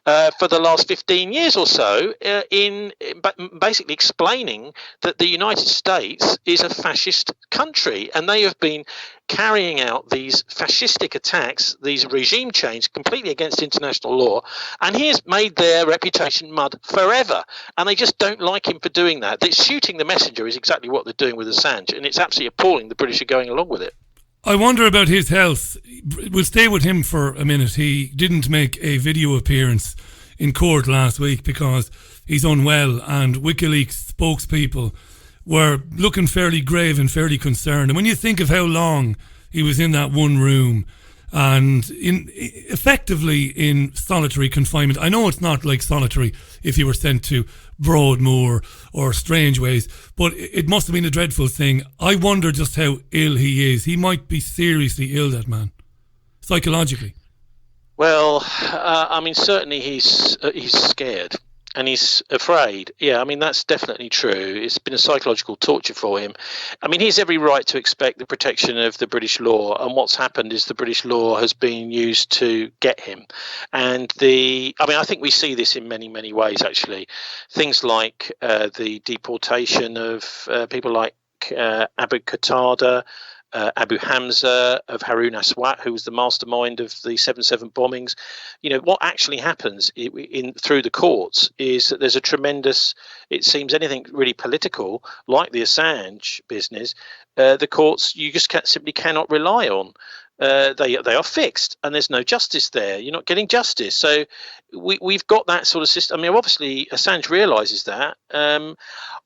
for the last 15 years or so, in basically explaining that the United States is a fascist country, and they have been carrying out these fascistic attacks, these regime change completely against international law, and he has made their reputation mud forever, and they just don't like him for doing that. Shooting the messenger is exactly what they're doing with Assange, and it's absolutely appalling the British are going along with it. I wonder about his health. We'll stay with him for a minute. He didn't make a video appearance in court last week because he's unwell, and WikiLeaks spokespeople were looking fairly grave and fairly concerned. And when you think of how long he was in that one room and effectively in solitary confinement, I know it's not like solitary if you were sent to Broadmoor or Strangeways, but it must have been a dreadful thing. I wonder just how ill he is. He might be seriously ill, that man, psychologically. Well, I mean, certainly he's scared. And he's afraid. Yeah, I mean, that's definitely true. It's been a psychological torture for him. I mean, he has every right to expect the protection of the British law. And what's happened is the British law has been used to get him. And I think we see this in many, many ways, actually. Things like the deportation of people like Abu Qatada, Abu Hamza, of Harun Aswat, who was the mastermind of the 7/7 bombings. What actually happens through the courts is that there's a tremendous, it seems anything really political, like the Assange business, the courts you just simply cannot rely on. They are fixed, and there's no justice there. You're not getting justice. So we've got that sort of system. I mean, obviously Assange realises that.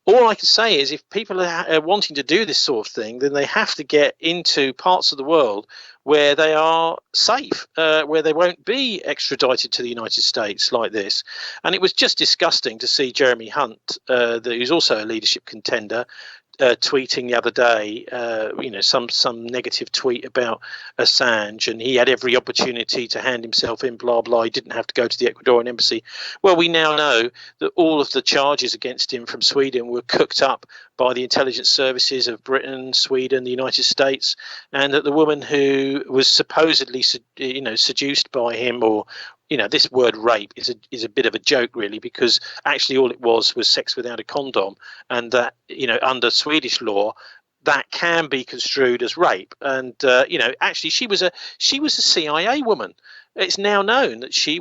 All I can say is if people are wanting to do this sort of thing, then they have to get into parts of the world where they are safe, where they won't be extradited to the United States like this. And it was just disgusting to see Jeremy Hunt, who's also a leadership contender, tweeting the other day, some negative tweet about Assange, and he had every opportunity to hand himself in, blah, blah. He didn't have to go to the Ecuadorian embassy. Well, we now know that all of the charges against him from Sweden were cooked up by the intelligence services of Britain, Sweden, the United States, and that the woman who was supposedly, seduced by him, or this word rape is a bit of a joke, really, because actually all it was sex without a condom, and that under Swedish law that can be construed as rape. And actually she was a CIA woman. It's now known that she'd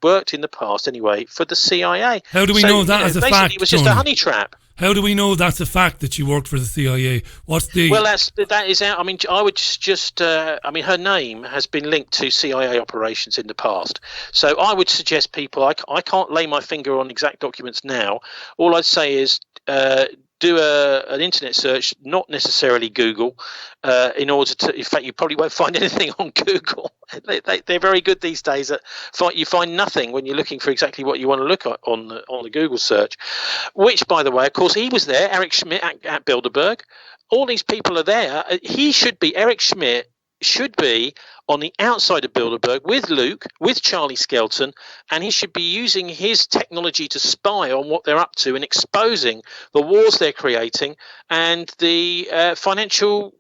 worked in the past anyway for the CIA. How do we know that as a fact? It was just a honey trap. How do we know that's a fact that she worked for the CIA? What's the... Well, that is out. I mean, I would just... her name has been linked to CIA operations in the past. So I would suggest people... I can't lay my finger on exact documents now. All I'd say is... do an internet search, not necessarily Google, in order to... In fact, you probably won't find anything on Google. They're very good these days. You find nothing when you're looking for exactly what you want to look at on the Google search. Which, by the way, of course, he was there, Eric Schmidt at Bilderberg. All these people are there. Eric Schmidt should be on the outside of Bilderberg with Luke, with Charlie Skelton, and he should be using his technology to spy on what they're up to and exposing the wars they're creating and the financial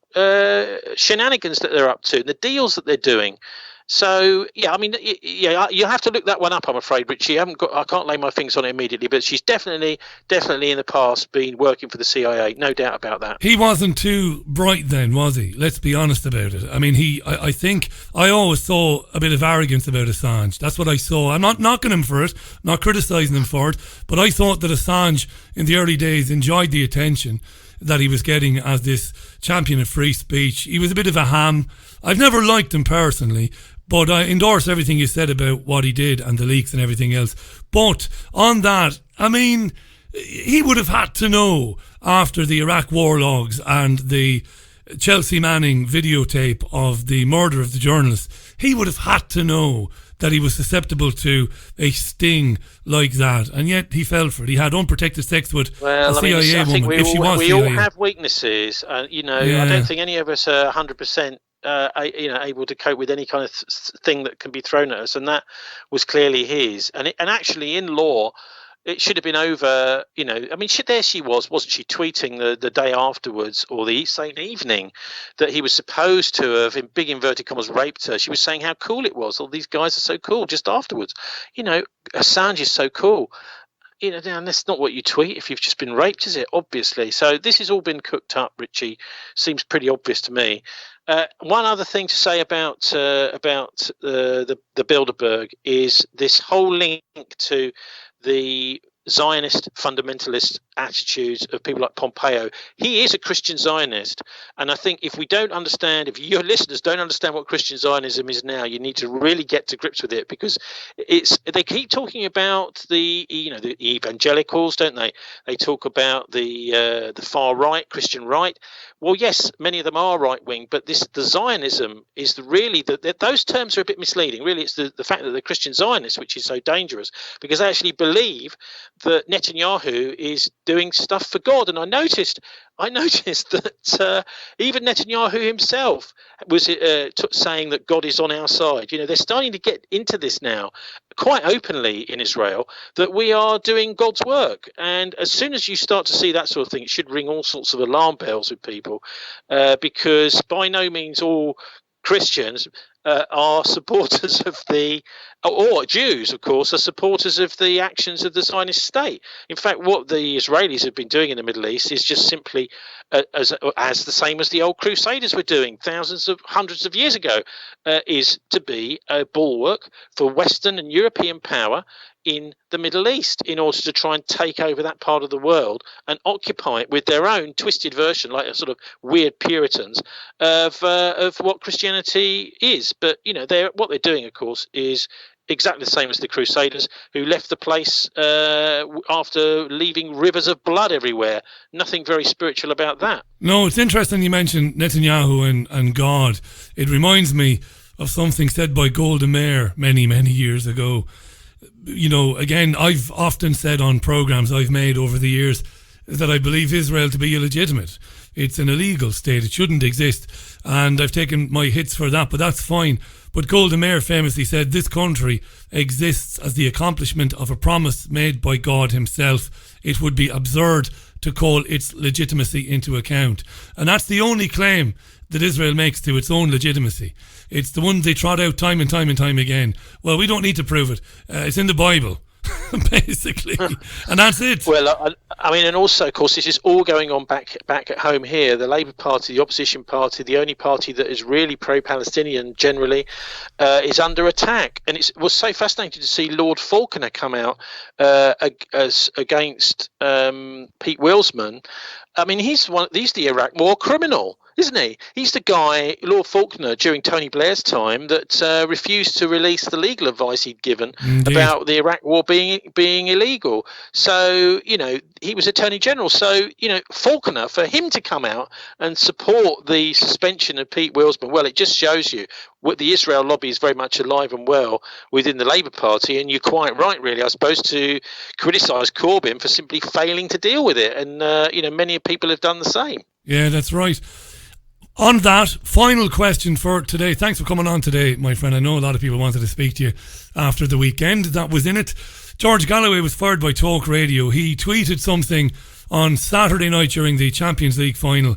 shenanigans that they're up to, the deals that they're doing. So yeah, I mean, yeah, you have to look that one up. I'm afraid, Richie. I can't lay my fingers on it immediately, but she's definitely in the past been working for the CIA. No doubt about that. He wasn't too bright then, was he? Let's be honest about it. I mean, I think I always saw a bit of arrogance about Assange. That's what I saw. I'm not knocking him for it, not criticising him for it, but I thought that Assange in the early days enjoyed the attention that he was getting as this champion of free speech. He was a bit of a ham. I've never liked him personally, but I endorse everything you said about what he did and the leaks and everything else. But on that, I mean, he would have had to know after the Iraq war logs and the Chelsea Manning videotape of the murder of the journalist, he would have had to know that he was susceptible to a sting like that, and yet he fell for it. He had unprotected sex with a CIA woman. We all have weaknesses, and I don't think any of us are 100%. Able to cope with any kind of thing that can be thrown at us, and that was clearly his. And actually, in law, it should have been over. I mean, there she wasn't she, tweeting the day afterwards or the same evening that he was supposed to have, in big inverted commas, raped her. She was saying how cool it was. All these guys are so cool. Just afterwards, Assange is so cool. And that's not what you tweet if you've just been raped, is it? Obviously. So this has all been cooked up, Richie. Seems pretty obvious to me. One other thing to say about the Bilderberg is this whole link to the Zionist fundamentalist attitudes of people like Pompeo. He is a Christian Zionist, and I think if your listeners don't understand what Christian Zionism is now, you need to really get to grips with it, because they keep talking about the evangelicals, don't they? They talk about the far right, Christian right. Well, yes, many of them are right wing, but the Zionism is those terms are a bit misleading. Really, it's the fact that they're Christian Zionists which is so dangerous, because they actually believe that Netanyahu is doing stuff for God. And I noticed that even Netanyahu himself was saying that God is on our side. They're starting to get into this now quite openly in Israel, that we are doing God's work. And as soon as you start to see that sort of thing, it should ring all sorts of alarm bells with people, because by no means all Christians are supporters of or Jews, of course, are supporters of the actions of the Zionist state. In fact, what the Israelis have been doing in the Middle East is just simply as the same as the old Crusaders were doing hundreds of years ago, is to be a bulwark for Western and European power in the Middle East, in order to try and take over that part of the world and occupy it with their own twisted version, like a sort of weird Puritans of what Christianity is. But what they're doing, of course, is exactly the same as the Crusaders, who left the place after leaving rivers of blood everywhere. Nothing very spiritual about that. No, it's interesting you mentioned Netanyahu and God. It reminds me of something said by Golda Meir many, many years ago. Again, I've often said on programs I've made over the years that I believe Israel to be illegitimate. It's an illegal state. It shouldn't exist. And I've taken my hits for that, but that's fine. But Golda Meir famously said, this country exists as the accomplishment of a promise made by God himself. It would be absurd to call its legitimacy into account. And that's the only claim that Israel makes to its own legitimacy. It's the one they trot out time and time and time again. Well, we don't need to prove it. It's in the Bible, basically. And that's it. Well, I mean, and also, of course, this is all going on back at home here. The Labour Party, the opposition party, the only party that is really pro-Palestinian generally, is under attack. And it was so fascinating to see Lord Falconer come out against Pete Wilsman. I mean, he's the Iraq war criminal, isn't he? He's the guy, Lord Falconer, during Tony Blair's time, that refused to release the legal advice he'd given about the Iraq war being illegal. So, he was Attorney General. So, Falconer, for him to come out and support the suspension of Pete Wilsman, well, it just shows you what the Israel lobby is very much alive and well within the Labour Party. And you're quite right, really, I suppose, to criticise Corbyn for simply failing to deal with it. And, many people have done the same. Yeah, that's right. On that, final question for today. Thanks for coming on today, my friend. I know a lot of people wanted to speak to you after the weekend that was in it. George Galloway was fired by Talk Radio. He tweeted something on Saturday night during the Champions League final,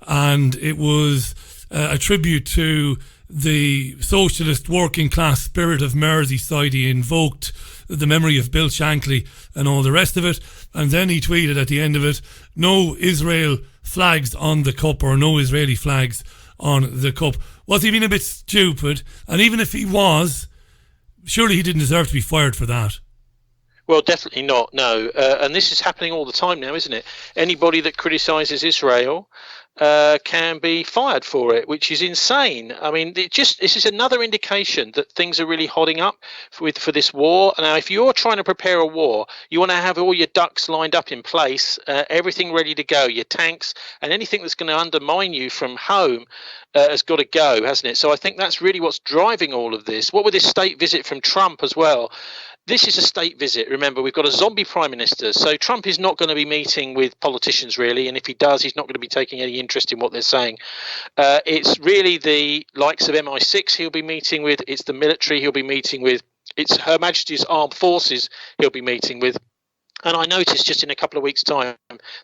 and it was a tribute to the socialist working class spirit of Merseyside. He invoked the memory of Bill Shankly and all the rest of it. And then he tweeted at the end of it, no Israel flags on the cup, or no Israeli flags on the cup. Was he being a bit stupid? And even if he was, surely he didn't deserve to be fired for that. Well, definitely not, no. And this is happening all the time now, isn't it? Anybody that criticises Israel can be fired for it, which is insane. I mean, this is another indication that things are really hotting up for this war. Now, if you're trying to prepare a war, you want to have all your ducks lined up in place, everything ready to go, your tanks, and anything that's going to undermine you from home has got to go, hasn't it? So I think that's really what's driving all of this. What with this state visit from Trump as well? This is a state visit. Remember, we've got a zombie prime minister. So Trump is not going to be meeting with politicians, really. And if he does, he's not going to be taking any interest in what they're saying. It's really the likes of MI6 he'll be meeting with. It's the military he'll be meeting with. It's Her Majesty's Armed Forces he'll be meeting with. And I noticed just in a couple of weeks' time,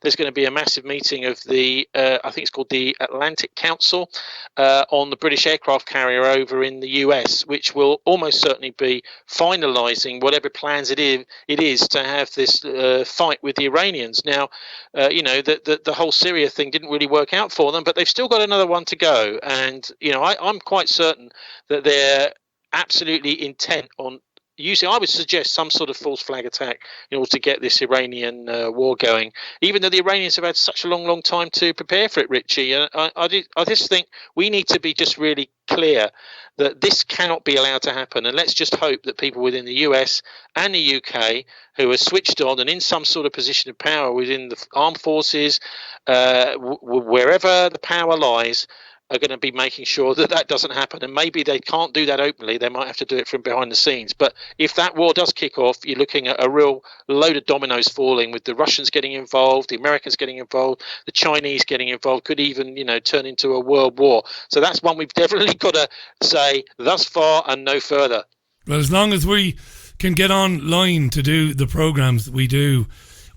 there's going to be a massive meeting of the, I think it's called the Atlantic Council, on the British aircraft carrier over in the US, which will almost certainly be finalising whatever plans it is to have this fight with the Iranians. Now, the whole Syria thing didn't really work out for them, but they've still got another one to go. And, I'm quite certain that they're absolutely intent on using, I would suggest, some sort of false flag attack in order to get this Iranian war going, even though the Iranians have had such a long time to prepare for it, Richie. I just think we need to be just really clear that this cannot be allowed to happen. And let's just hope that people within the US and the UK who are switched on and in some sort of position of power within the armed forces, wherever the power lies, are going to be making sure that doesn't happen. And maybe they can't do that openly. They might have to do it from behind the scenes. But if that war does kick off, you're looking at a real load of dominoes falling, with the Russians getting involved, the Americans getting involved, the Chinese getting involved, could even, turn into a world war. So that's one we've definitely got to say thus far and no further. Well, as long as we can get online to do the programmes we do,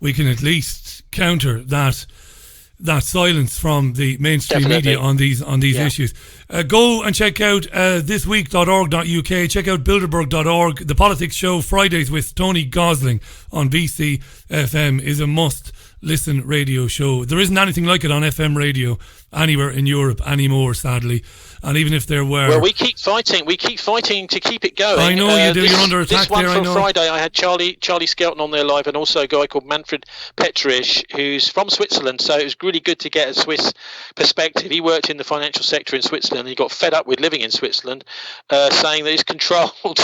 we can at least counter that silence from the mainstream media on these issues. Go and check out thisweek.org.uk, check out Bilderberg.org. The Politics Show Fridays with Tony Gosling on BC FM is a must listen radio show. There isn't anything like it on FM radio anywhere in Europe anymore, sadly. And even if there were... Well, we keep fighting to keep it going. I know you do. You're under attack there, I know. This one from Friday, I had Charlie Skelton on there live, and also a guy called Manfred Petrich, who's from Switzerland. So it was really good to get a Swiss perspective. He worked in the financial sector in Switzerland. He got fed up with living in Switzerland, saying that it's controlled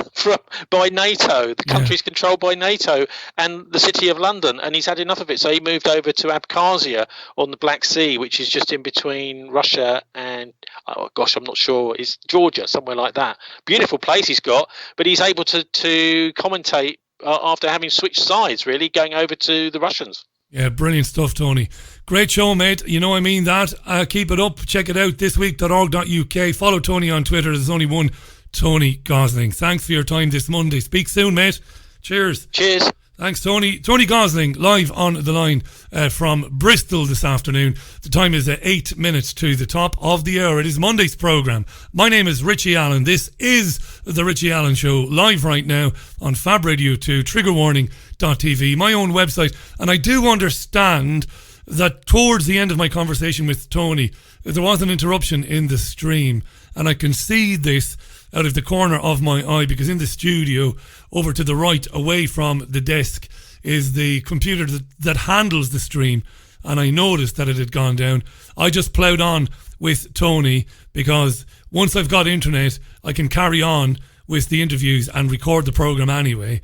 by NATO. The country's controlled by NATO and the city of London, and he's had enough of it. So he moved over to Abkhazia on the Black Sea, which is just in between Russia and, I'm not sure, it's Georgia, somewhere like that. Beautiful place he's got, but he's able to commentate after having switched sides, really, going over to the Russians. Yeah, brilliant stuff, Tony. Great show, mate. I mean that. Keep it up. Check it out, thisweek.org.uk. Follow Tony on Twitter. There's only one Tony Gosling. Thanks for your time this Monday. Speak soon, mate. Cheers. Cheers. Thanks, Tony. Tony Gosling, live on the line from Bristol this afternoon. The time is 8 minutes to the top of the hour. It is Monday's programme. My name is Richie Allen. This is The Richie Allen Show, live right now on Fab Radio 2, triggerwarning.tv, my own website. And I do understand that towards the end of my conversation with Tony, there was an interruption in the stream. And I can see this out of the corner of my eye, because in the studio over to the right, away from the desk, is the computer that handles the stream, and I noticed that it had gone down. I just ploughed on with Tony, because once I've got internet, I can carry on with the interviews and record the programme anyway.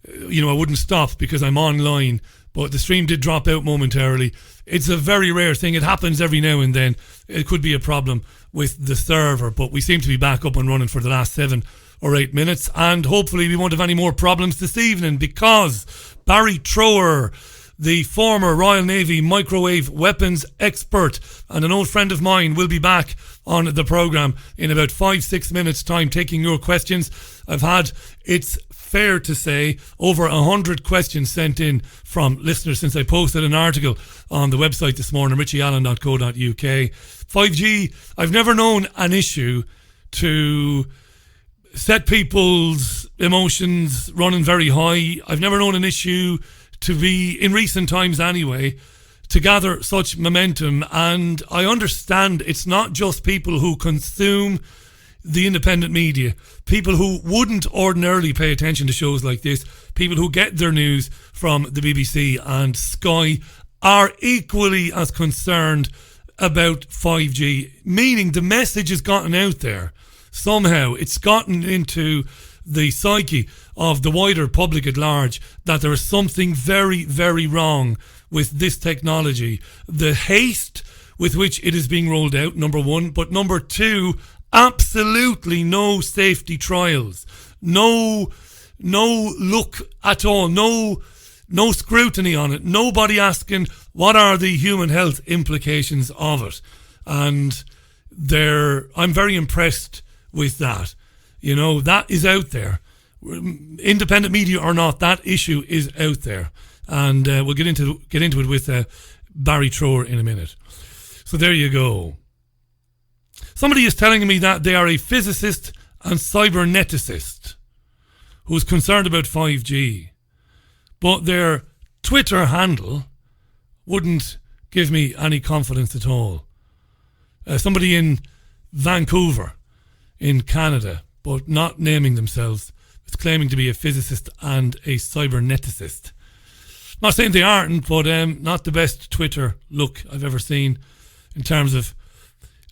I wouldn't stop because I'm online, but the stream did drop out momentarily. It's a very rare thing. It happens every now and then. It could be a problem with the server, but we seem to be back up and running for the last 7 or 8 minutes, and hopefully we won't have any more problems this evening, because Barrie Trower, the former Royal Navy microwave weapons expert and an old friend of mine, will be back on the programme in about 5-6 minutes time, taking your questions. I've had, it's fair to say, over 100 questions sent in from listeners since I posted an article on the website this morning, richieallen.co.uk. 5G, I've never known an issue to set people's emotions running very high. I've never known an issue to be, in recent times anyway, to gather such momentum. And I understand it's not just people who consume the independent media, people who wouldn't ordinarily pay attention to shows like this, people who get their news from the BBC and Sky are equally as concerned about 5G, meaning the message has gotten out there. Somehow it's gotten into the psyche of the wider public at large that there is something very, very wrong with this technology. The haste with which it is being rolled out, number one, but number two, absolutely no safety trials, no look at all, no scrutiny on it, nobody asking what are the human health implications of it. And I'm very impressed with that. You know, that is out there. Independent media or not, that issue is out there. And we'll get into it with Barrie Trower in a minute. So there you go. Somebody is telling me that they are a physicist and cyberneticist who's concerned about 5G, but their Twitter handle wouldn't give me any confidence at all. Somebody in Vancouver, in Canada, but not naming themselves, is claiming to be a physicist and a cyberneticist. Not saying they aren't, but not the best Twitter look I've ever seen in terms of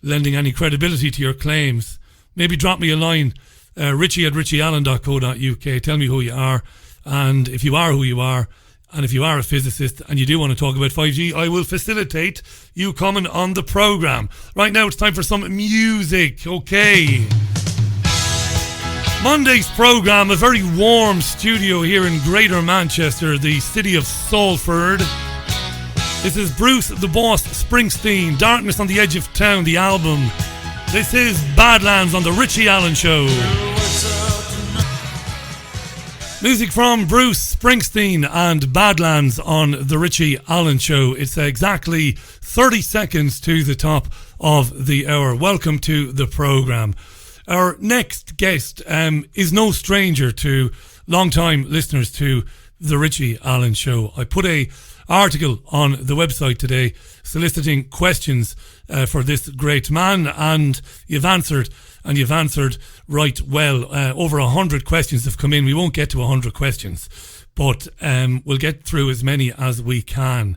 lending any credibility to your claims. Maybe drop me a line, Richie at richieallen.co.uk. Tell me who you are, and if you are who you are, and if you are a physicist and you do want to talk about 5G, I will facilitate you coming on the programme. Right now it's time for some music, okay? Monday's programme, a very warm studio here in Greater Manchester, the city of Salford. This is Bruce the Boss Springsteen, Darkness on the Edge of Town, the album. This is Badlands on the Richie Allen Show. Music from Bruce Springsteen and Badlands on the Richie Allen Show. It's exactly 30 seconds to the top of the hour. Welcome to the programme. Our next guest is no stranger to long-time listeners to the Richie Allen Show. I put a article on the website today soliciting questions for this great man, and you've answered right well. Over 100 questions have come in. We won't get to 100 questions, but we'll get through as many as we can.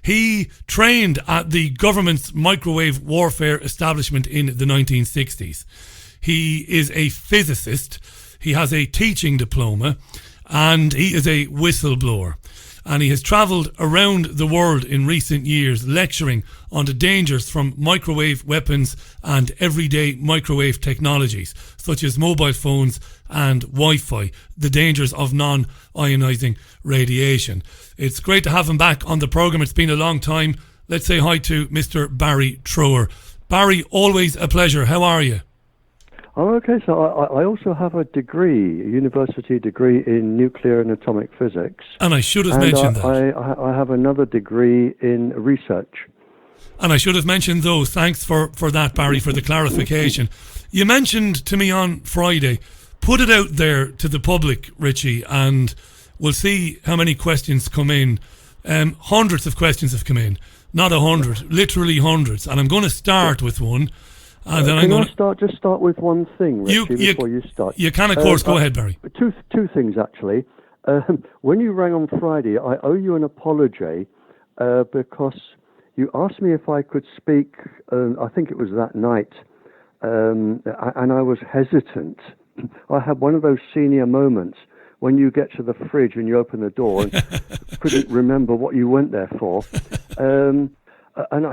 He trained at the government's microwave warfare establishment in the 1960s. He is a physicist. He has a teaching diploma, and he is a whistleblower. And he has travelled around the world in recent years lecturing on the dangers from microwave weapons and everyday microwave technologies, such as mobile phones and Wi-Fi, the dangers of non-ionising radiation. It's great to have him back on the programme. It's been a long time. Let's say hi to Mr. Barrie Trower. Barrie, always a pleasure. How are you? Oh, okay. So I also have a degree, a university degree in nuclear and atomic physics. And I should have mentioned that. I have another degree in research. And I should have mentioned those. Thanks for that, Barrie, for the clarification. You mentioned to me on Friday, put it out there to the public, Richie, and we'll see how many questions come in. Hundreds of questions have come in. Not 100, literally hundreds. And I'm going to start with one. And then Just start with one thing, Richie, before you start. You can, of course. Go ahead, Barrie. Two things, actually. When you rang on Friday, I owe you an apology because you asked me if I could speak, I think it was that night, and I was hesitant. I had one of those senior moments when you get to the fridge and you open the door and couldn't remember what you went there for. And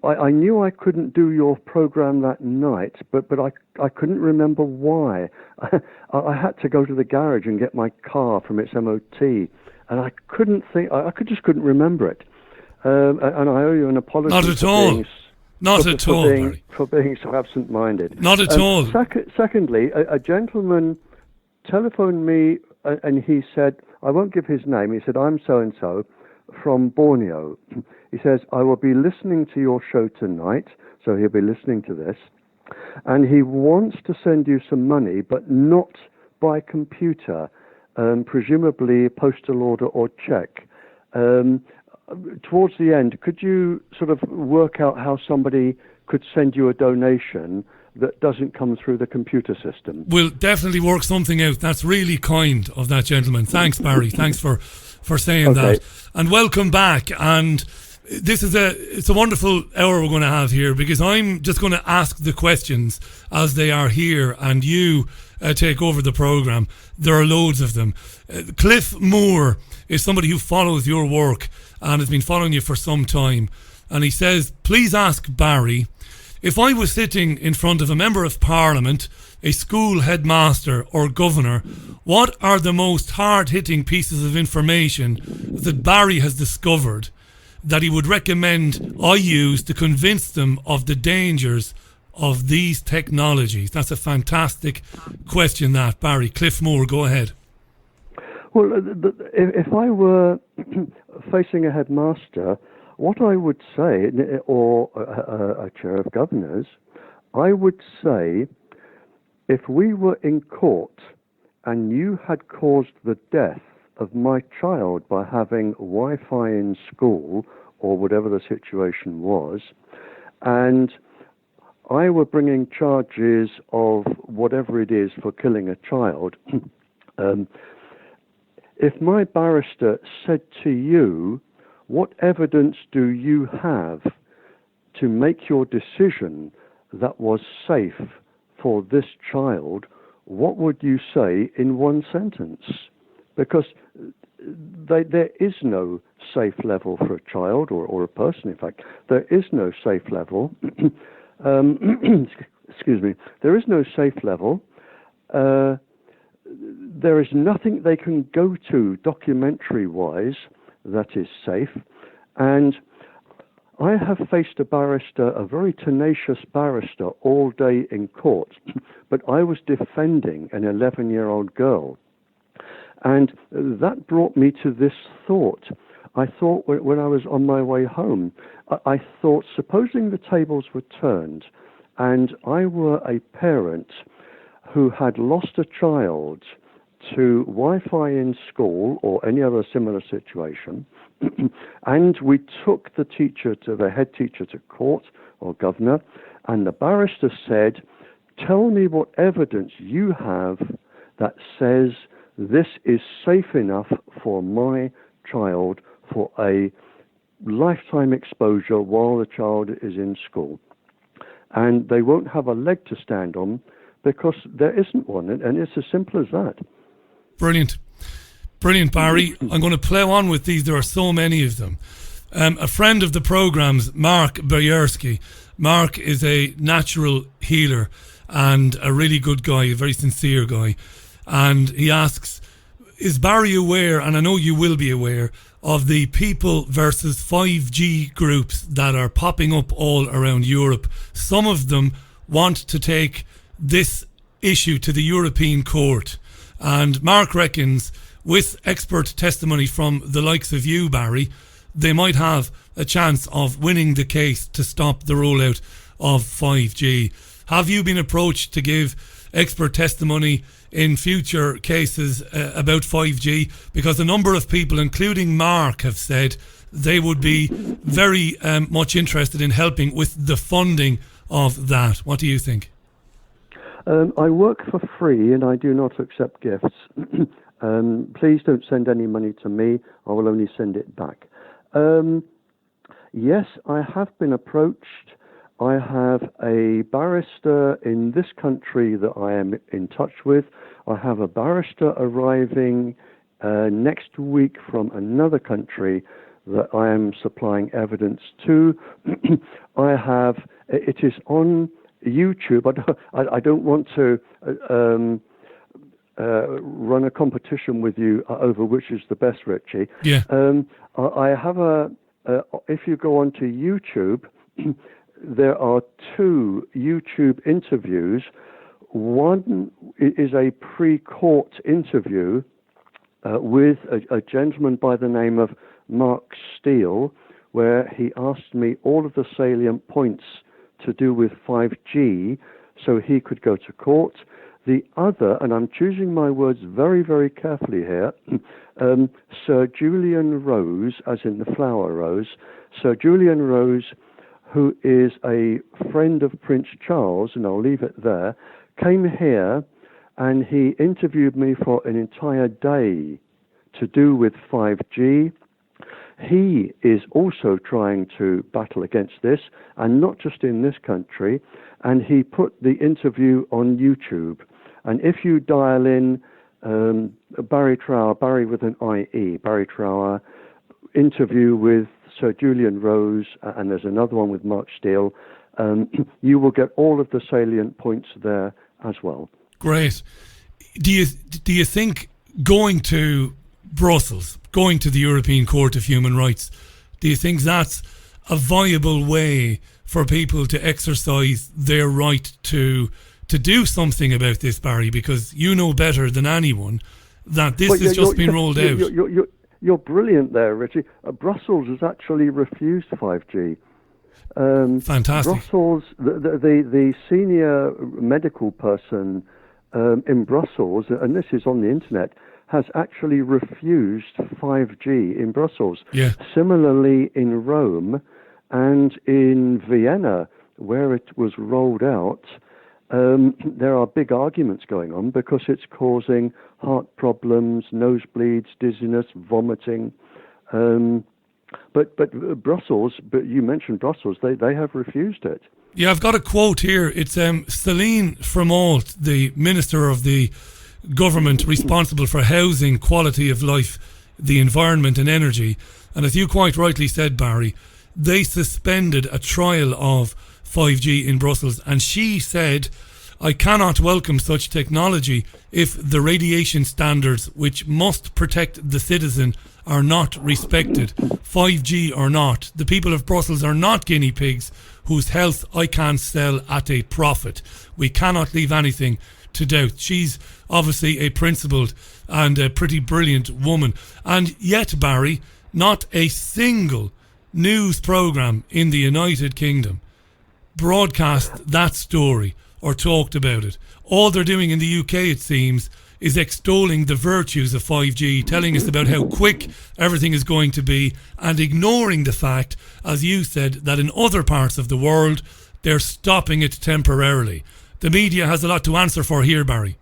I knew I couldn't do your program that night, but I couldn't remember why. I had to go to the garage and get my car from its MOT, and I just couldn't remember it. And I owe you an apology. Not at all. Not at all, for being so absent-minded. Not at all. Secondly, a gentleman telephoned me, and he said, I won't give his name, he said, I'm so-and-so from Borneo. He says, I will be listening to your show tonight, so he'll be listening to this. and he wants to send you some money, but not by computer, presumably postal order or check. Towards the end, could you sort of work out how somebody could send you a donation that doesn't come through the computer system? We'll definitely work something out. That's really kind of that gentleman. Thanks, Barry. Thanks for saying that. And welcome back. And it's a wonderful hour we're going to have here, because I'm just going to ask the questions as they are here, and you take over the programme. There are loads of them. Cliff Moore is somebody who follows your work and has been following you for some time. And he says, please ask Barry, if I was sitting in front of a member of Parliament, a school headmaster or governor, what are the most hard-hitting pieces of information that Barry has discovered that he would recommend I use to convince them of the dangers of these technologies? That's a fantastic question, that, Barry. Cliff Moore, go ahead. Well, if I were facing a headmaster, what I would say, or a chair of governors, I would say, if we were in court and you had caused the death of my child by having Wi-Fi in school, or whatever the situation was, and I were bringing charges of whatever it is for killing a child, if my barrister said to you, what evidence do you have to make your decision that was safe for this child, what would you say in one sentence? Because there is no safe level for a child or a person, in fact. There is no safe level. Excuse me. There is no safe level. There is nothing they can go to documentary-wise that is safe. And I have faced a barrister, a very tenacious barrister, all day in court, but I was defending an 11-year-old girl. And that brought me to this thought. I thought when I was on my way home, I thought, supposing the tables were turned and I were a parent who had lost a child to Wi-Fi in school or any other similar situation, and we took the head teacher to court or governor, and the barrister said, tell me what evidence you have that says this is safe enough for my child for a lifetime exposure while the child is in school. And they won't have a leg to stand on because there isn't one, and it's as simple as that. Brilliant. Brilliant, Barry. I'm going to plough on with these. There are so many of them. A friend of the program's, Mark Barsky. Mark is a natural healer and a really good guy, a very sincere guy. And he asks, is Barry aware, and I know you will be aware, of the people versus 5G groups that are popping up all around Europe? Some of them want to take this issue to the European Court. And Mark reckons, with expert testimony from the likes of you, Barry, they might have a chance of winning the case to stop the rollout of 5G. Have you been approached to give expert testimony in future cases about 5G? Because a number of people, including Mark, have said they would be very much interested in helping with the funding of that. What do you think? I work for free and I do not accept gifts. Please don't send any money to me. I will only send it back. Yes, I have been approached. I have a barrister in this country that I am in touch with. I have a barrister arriving next week from another country that I am supplying evidence to. It is on YouTube. I don't want to run a competition with you over which is the best, Richie. Yeah. I have if you go onto YouTube, there are 2 YouTube interviews. One is a pre-court interview with a gentleman by the name of Mark Steele, where he asked me all of the salient points to do with 5G, so he could go to court. The other, and I'm choosing my words very, very carefully here, Sir Julian Rose, as in the flower rose, Sir Julian Rose, who is a friend of Prince Charles, and I'll leave it there, came here and he interviewed me for an entire day to do with 5G. He is also trying to battle against this, and not just in this country, and he put the interview on YouTube. And if you dial in Barrie Trower, Barrie with an I-E, Barrie Trower, interview with Sir Julian Rose, and there's another one with Mark Steele, you will get all of the salient points there as well. Great. Do you think going to Brussels, going to the European Court of Human Rights, do you think that's a viable way for people to exercise their right to do something about this, Barrie? Because you know better than anyone that this has just been rolled out. You're brilliant there, Richie. Brussels has actually refused 5G. Fantastic. Brussels, the senior medical person in Brussels, and this is on the internet, has actually refused 5G in Brussels. Yeah. Similarly, in Rome and in Vienna, where it was rolled out, there are big arguments going on because it's causing heart problems, nosebleeds, dizziness, vomiting. But Brussels, but you mentioned Brussels, they have refused it. Yeah, I've got a quote here. It's Céline Fremault, the Minister of the government responsible for housing, quality of life, the environment and energy. And as you quite rightly said, Barrie, they suspended a trial of 5G in Brussels, and she said, I cannot welcome such technology if the radiation standards which must protect the citizen are not respected. 5G or not, the people of Brussels are not guinea pigs whose health I can't sell at a profit. We cannot leave anything to doubt. She's obviously a principled and a pretty brilliant woman. And yet, Barrie, not a single news programme in the United Kingdom broadcast that story or talked about it. All they're doing in the UK, it seems, is extolling the virtues of 5G, telling us about how quick everything is going to be, and ignoring the fact, as you said, that in other parts of the world, they're stopping it temporarily. The media has a lot to answer for here, Barrie.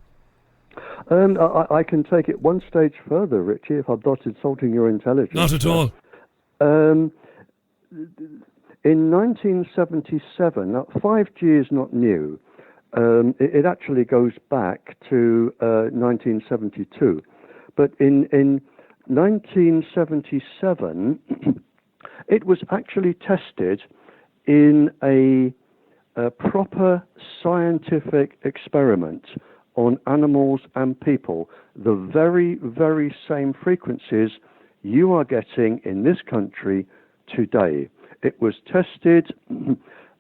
I can take it one stage further, Richie, if I'm not insulting your intelligence. Not at all. In 1977, now 5G is not new. It actually goes back to 1972. But in 1977, it was actually tested in a proper scientific experiment on animals and people. The very, very same frequencies you are getting in this country today. It was tested,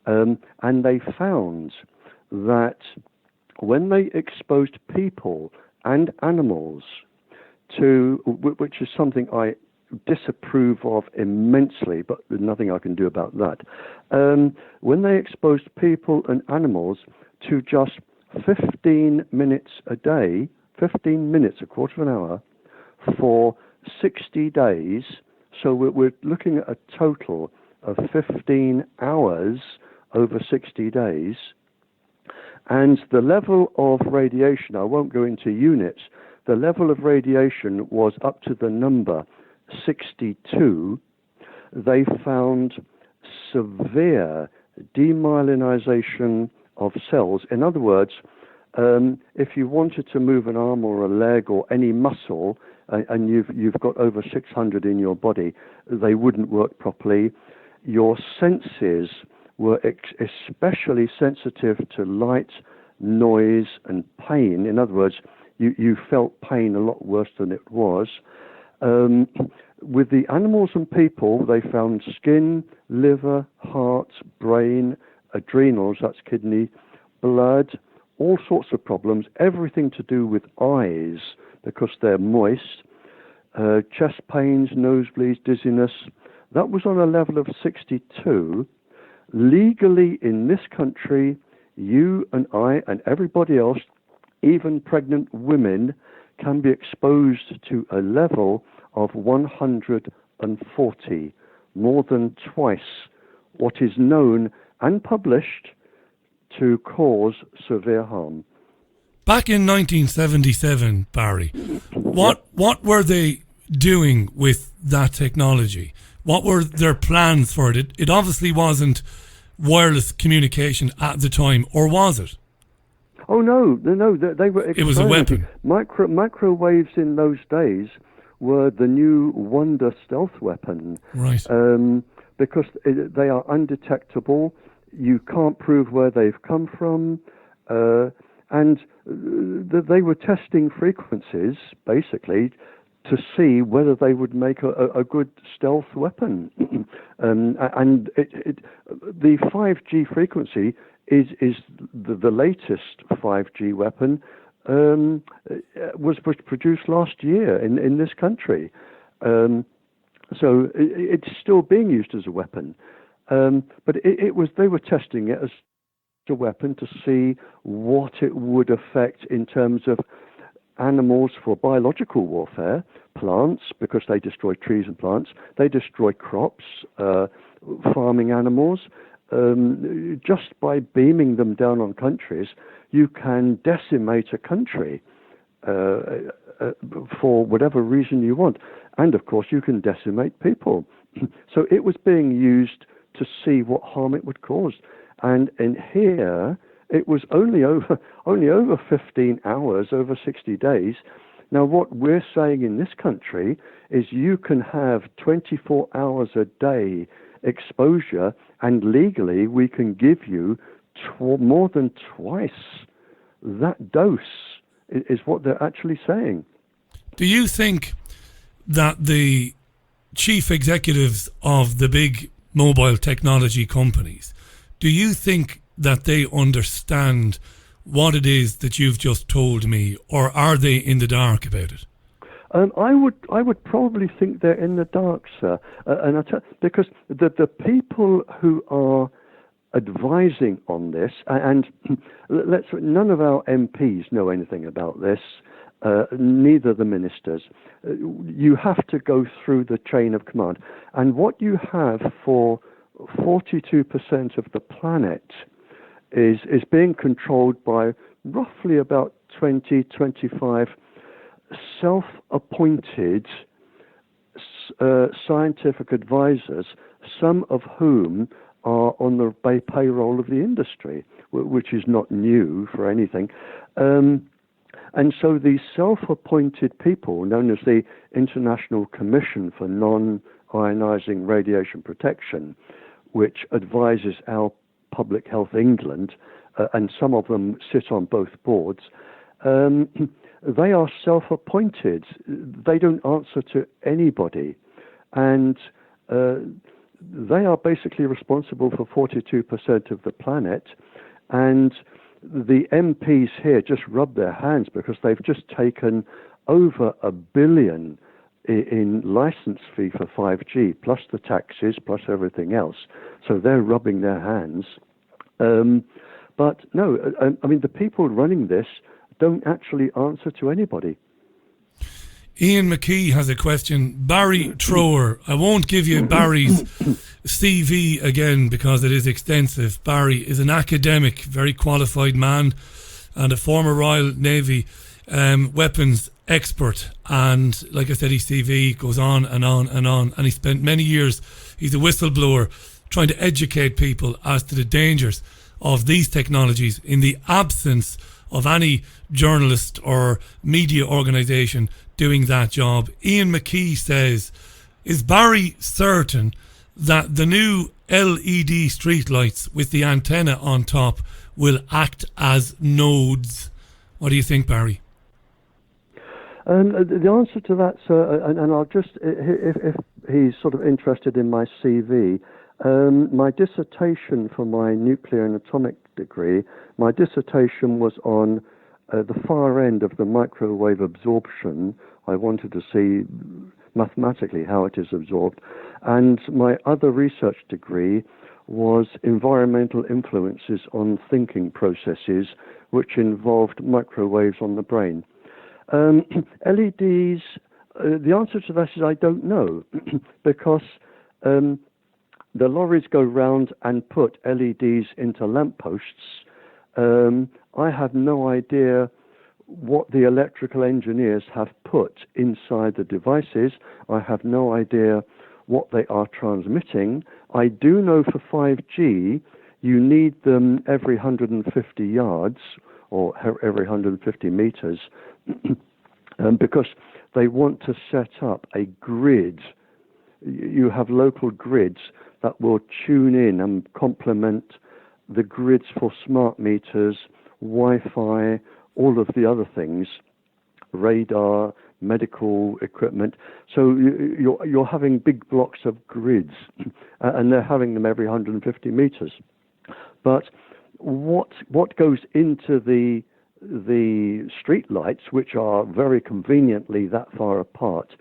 and they found that when they exposed people and animals to, which is something I disapprove of immensely, but there's nothing I can do about that. When they exposed people and animals to just 15 minutes a day, 15 minutes, a quarter of an hour, for 60 days, so we're looking at a total of 15 hours over 60 days, and the level of radiation, I won't go into units, the level of radiation was up to the number 62. They found severe demyelinization of cells. In other words, if you wanted to move an arm or a leg or any muscle, and you've got over 600 in your body, they wouldn't work properly. Your senses were especially sensitive to light, noise, and pain. In other words, you felt pain a lot worse than it was. With the animals and people, they found skin, liver, heart, brain, adrenals, that's kidney, blood, all sorts of problems, everything to do with eyes because they're moist, chest pains, nosebleeds, dizziness. That was on a level of 62. legally in this country, you and I and everybody else, even pregnant women, can be exposed to a level of 140, more than twice what is known and published to cause severe harm. Back in 1977, Barrie, what were they doing with that technology? What were their plans for it? It obviously wasn't wireless communication at the time, or was it? Oh no, they were. It was a weapon. Microwaves in those days were the new wonder stealth weapon. Right. Because they are undetectable. You can't prove where they've come from, and they were testing frequencies basically to see whether they would make a good stealth weapon. And the 5G frequency is the latest 5G weapon, was produced last year in this country. So it's still being used as a weapon. But they were testing it as a weapon to see what it would affect in terms of animals for biological warfare, plants, because they destroy trees and plants, they destroy crops, farming animals. Just by beaming them down on countries, you can decimate a country for whatever reason you want. And of course, you can decimate people. So it was being used to see what harm it would cause. And in here, it was only over 15 hours, over 60 days. Now, what we're saying in this country is you can have 24 hours a day exposure, and legally we can give you more than twice that dose, is what they're actually saying. Do you think that the chief executives of the big mobile technology companies, do you think that they understand what it is that you've just told me, or are they in the dark about it? I would probably think they're in the dark, sir, because the people who are advising on this, and none of our MPs know anything about this, neither the ministers. You have to go through the chain of command, and what you have for 42% of the planet is being controlled by roughly about 20-25 self-appointed scientific advisors, some of whom are on the payroll of the industry, which is not new for anything. And so these self-appointed people, known as the International Commission for Non-Ionizing Radiation Protection, which advises our Public Health England, and some of them sit on both boards, they are self-appointed. They don't answer to anybody. And they are basically responsible for 42% of the planet. And the MPs here just rub their hands because they've just taken over $1 billion in license fee for 5G, plus the taxes, plus everything else. So they're rubbing their hands. But no, I mean, the people running this don't actually answer to anybody. Ian McKee has a question. Barrie Trower. I won't give you Barry's CV again because it is extensive. Barrie is an academic, very qualified man, and a former Royal Navy weapons expert. And like I said, his CV goes on and on and on. And he spent many years, he's a whistleblower, trying to educate people as to the dangers of these technologies in the absence of any journalist or media organisation doing that job. Ian McKee says, is Barrie certain that the new LED streetlights with the antenna on top will act as nodes? What do you think, Barrie? The answer to that, sir, and I'll just, if he's sort of interested in my CV, my dissertation for my nuclear and atomic degree, my dissertation was on the far end of the microwave absorption. I wanted to see mathematically how it is absorbed. And my other research degree was environmental influences on thinking processes, which involved microwaves on the brain. LEDs, the answer to that is I don't know, because the lorries go round and put LEDs into lampposts. I have no idea what the electrical engineers have put inside the devices. I have no idea what they are transmitting. I do know for 5G, you need them every 150 yards or every 150 meters because they want to set up a grid. You have local grids that will tune in and complement the grids for smart meters, Wi-Fi, all of the other things, radar, medical equipment. So you're having big blocks of grids, and they're having them every 150 meters. But what goes into the street lights, which are very conveniently that far apart,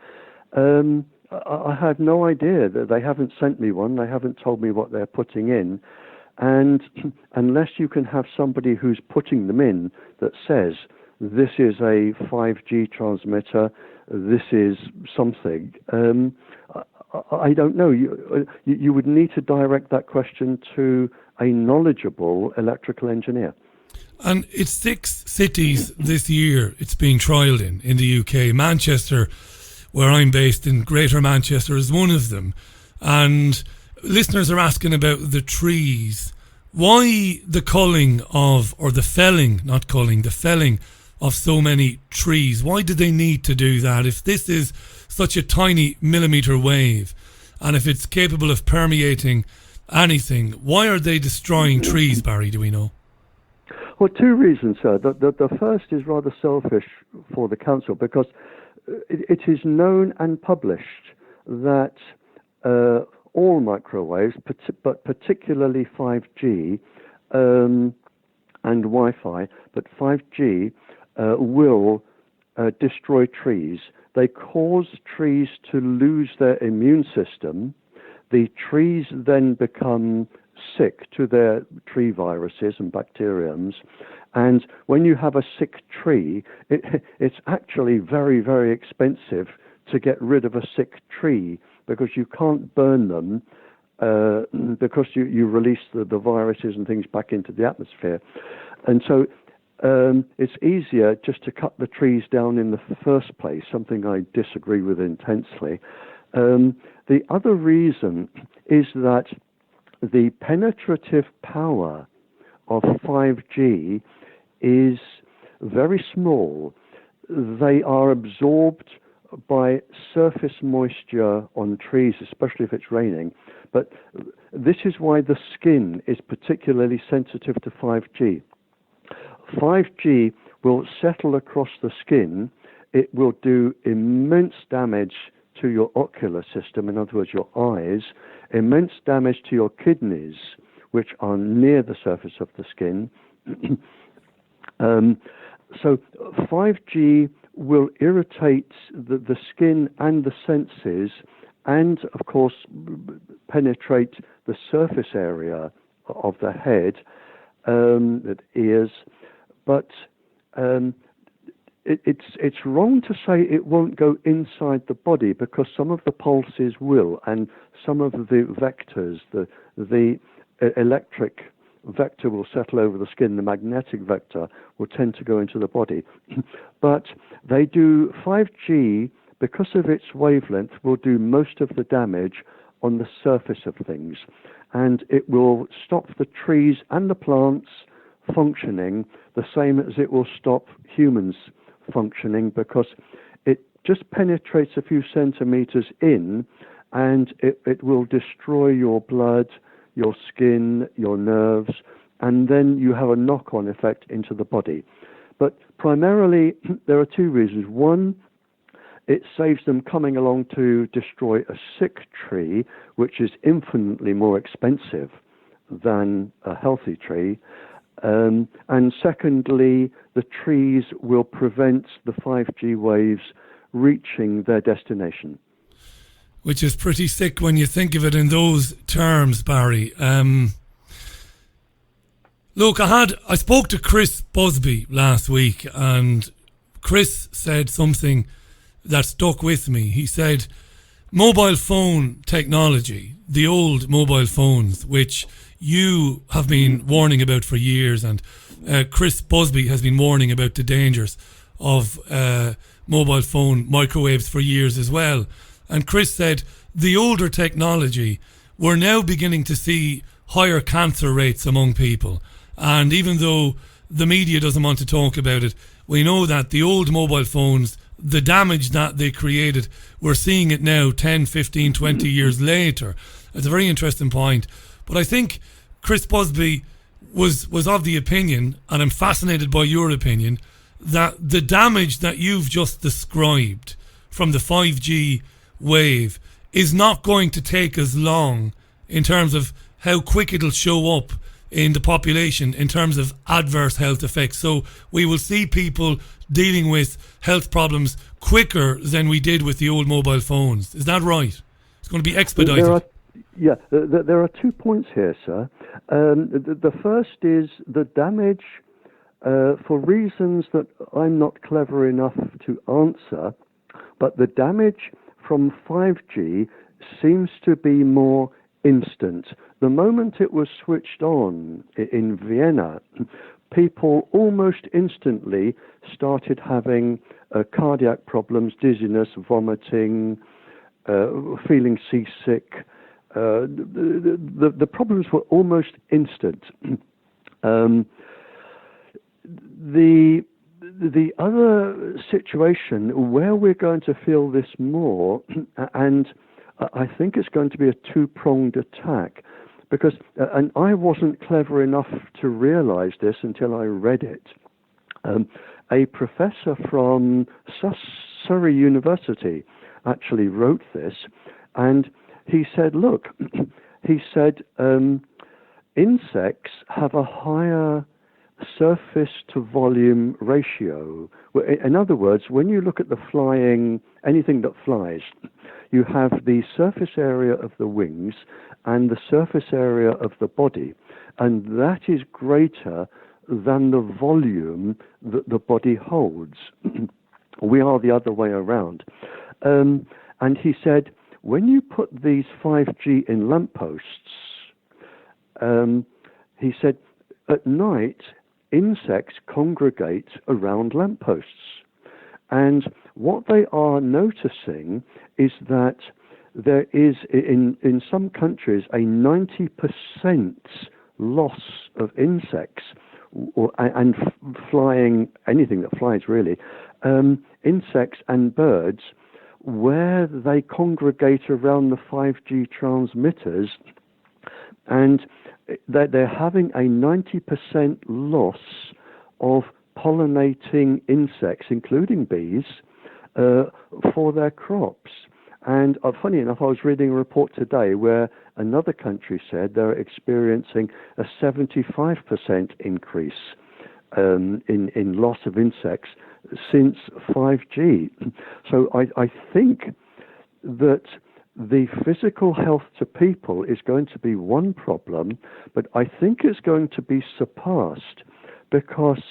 I have no idea. That they haven't sent me one. They haven't told me what they're putting in. And unless you can have somebody who's putting them in that says, this is a 5G transmitter, this is something, I don't know. You would need to direct that question to a knowledgeable electrical engineer. And it's 6 cities this year it's being trialled in the UK. Manchester, where I'm based in Greater Manchester, is one of them. And listeners are asking about the trees. Why the culling of, or the felling, not culling, the felling of so many trees? Why do they need to do that? If this is such a tiny millimetre wave, and if it's capable of permeating anything, why are they destroying trees, Barry, do we know? Well, 2 reasons, sir. The first is rather selfish for the council, because it is known and published that all microwaves, but particularly 5G and Wi-Fi, but 5G will destroy trees. They cause trees to lose their immune system. The trees then become sick to their tree viruses and bacteriums. And when you have a sick tree, it's actually very, very expensive to get rid of a sick tree, because you can't burn them because you release the viruses and things back into the atmosphere. And so it's easier just to cut the trees down in the first place, something I disagree with intensely. The other reason is that the penetrative power of 5G is very small. They are absorbed by surface moisture on trees, especially if it's raining. But this is why the skin is particularly sensitive to 5G. 5G will settle across the skin. It will do immense damage to your ocular system, in other words, your eyes, immense damage to your kidneys, which are near the surface of the skin. So 5G will irritate the skin and the senses, and of course penetrate the surface area of the head, the ears. But it's wrong to say it won't go inside the body, because some of the pulses will, and some of the vectors, the electric vector will settle over the skin, the magnetic vector will tend to go into the body. But they do 5G, because of its wavelength, will do most of the damage on the surface of things. And it will stop the trees and the plants functioning the same as it will stop humans functioning, because it just penetrates a few centimeters in, and it will destroy your blood, your skin, your nerves, and then you have a knock-on effect into the body. But primarily, there are 2 reasons. One, it saves them coming along to destroy a sick tree, which is infinitely more expensive than a healthy tree. And secondly, the trees will prevent the 5G waves reaching their destination. which is pretty sick when you think of it in those terms, Barry. Look, I spoke to Chris Busby last week, and Chris said something that stuck with me. He said, mobile phone technology, the old mobile phones, which you have been warning about for years, and Chris Busby has been warning about the dangers of mobile phone microwaves for years as well. And Chris said the older technology, we're now beginning to see higher cancer rates among people. And even though the media doesn't want to talk about it, we know that the old mobile phones, the damage that they created, we're seeing it now 10, 15, 20 years later. It's a very interesting point. But I think Chris Busby was of the opinion, and I'm fascinated by your opinion, that the damage that you've just described from the 5G wave is not going to take as long in terms of how quick it'll show up in the population in terms of adverse health effects. So we will see people dealing with health problems quicker than we did with the old mobile phones. Is that right? It's going to be expedited. There are 2 points here, sir. The first is the damage, for reasons that I'm not clever enough to answer, but the damage from 5G seems to be more instant. The moment it was switched on in Vienna, people almost instantly started having cardiac problems, dizziness, vomiting, feeling seasick. The problems were almost instant. The other situation where we're going to feel this more, and I think it's going to be a two-pronged attack, because, and I wasn't clever enough to realize this until I read it. A professor from Surrey University actually wrote this, and he said, look, insects have a higher surface to volume ratio. In other words, when you look at anything that flies, you have the surface area of the wings and the surface area of the body, and that is greater than the volume that the body holds. We are the other way around. And he said, when you put these 5G in lampposts, he said, at night, insects congregate around lampposts. And what they are noticing is that there is, in some countries, a 90% loss of insects, and flying, anything that flies really, insects and birds, where they congregate around the 5G transmitters, and they're having a 90% loss of pollinating insects, including bees, for their crops. And funny enough, I was reading a report today where another country said they're experiencing a 75% increase in loss of insects since 5G. So I think that the physical health to people is going to be one problem, but I think it's going to be surpassed, because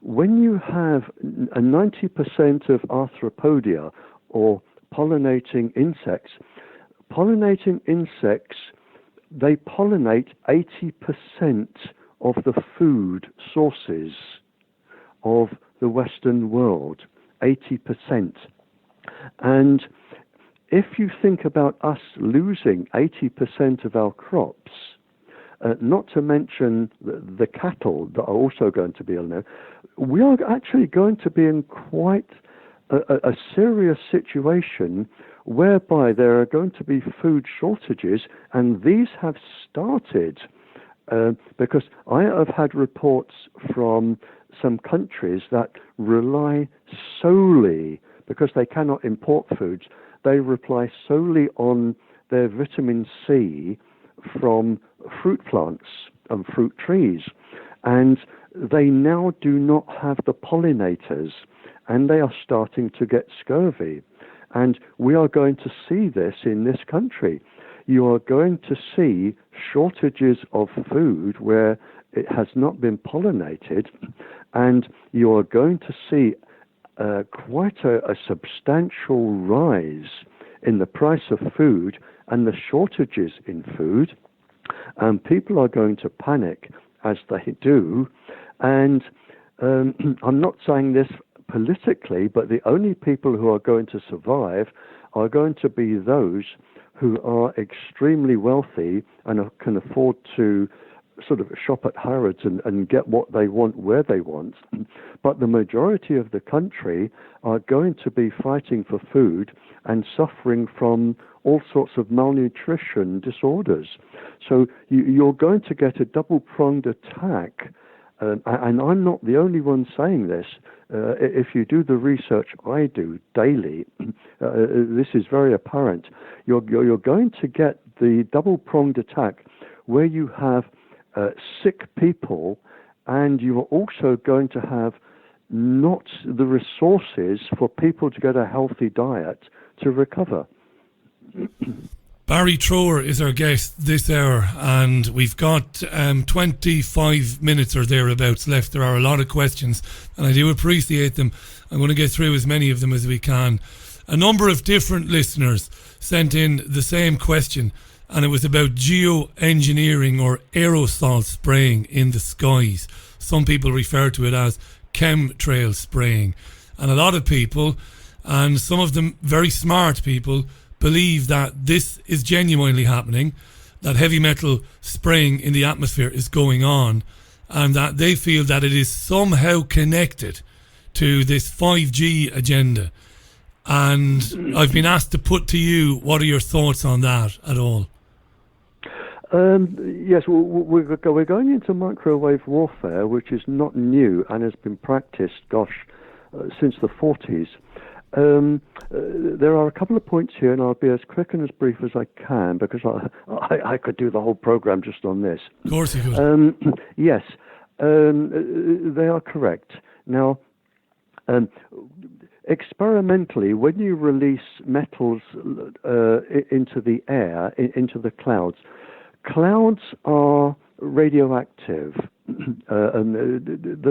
when you have a 90% of arthropodia, or pollinating insects, they pollinate 80% of the food sources of the Western world, 80%. And if you think about us losing 80% of our crops, not to mention the cattle that are also going to be ill now, we are actually going to be in quite a serious situation whereby there are going to be food shortages, and these have started because I have had reports from some countries that rely solely, because they cannot import foods, they rely solely on their vitamin C from fruit plants and fruit trees, and they now do not have the pollinators, and they are starting to get scurvy. And we are going to see this in this country. You are going to see shortages of food where it has not been pollinated, and you are going to see quite a substantial rise in the price of food and the shortages in food. And people are going to panic as they do. And I'm not saying this politically, but the only people who are going to survive are going to be those who are extremely wealthy and can afford to sort of shop at Harrods and get what they want where they want. But the majority of the country are going to be fighting for food and suffering from all sorts of malnutrition disorders. So you're going to get a double-pronged attack. And I'm not the only one saying this. If you do the research I do daily, this is very apparent. You're going to get the double-pronged attack where you have sick people, and you are also going to have not the resources for people to get a healthy diet to recover. Barrie Trower is our guest this hour, and we've got 25 minutes or thereabouts left. There are a lot of questions, and I do appreciate them. I'm going to get through as many of them as we can. A number of different listeners sent in the same question, and it was about geoengineering or aerosol spraying in the skies. Some people refer to it as chemtrail spraying. And a lot of people, and some of them very smart people, believe that this is genuinely happening, that heavy metal spraying in the atmosphere is going on, and that they feel that it is somehow connected to this 5G agenda. And I've been asked to put to you, what are your thoughts on that at all? Yes, we're going into microwave warfare, which is not new and has been practiced, since the 40s. There are a couple of points here, and I'll be as quick and as brief as I can, because I could do the whole program just on this. Of course you could. Yes, they are correct. Now, experimentally, when you release metals into the air, into the clouds are radioactive, and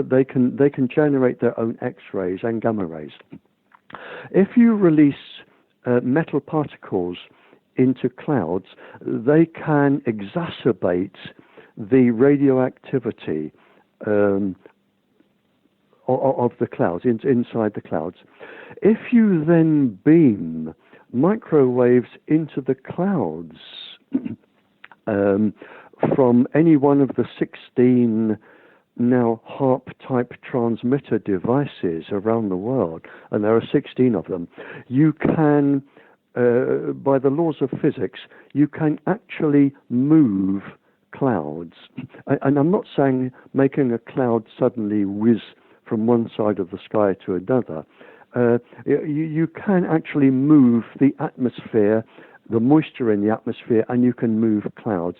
they can generate their own X-rays and gamma rays. If you release metal particles into clouds, they can exacerbate the radioactivity of the clouds, inside the clouds. If you then beam microwaves into the clouds from any one of the 16 now HARP-type transmitter devices around the world, and there are 16 of them, you can, by the laws of physics, you can actually move clouds. And I'm not saying making a cloud suddenly whiz from one side of the sky to another. You can actually move the atmosphere, the moisture in the atmosphere, and you can move clouds.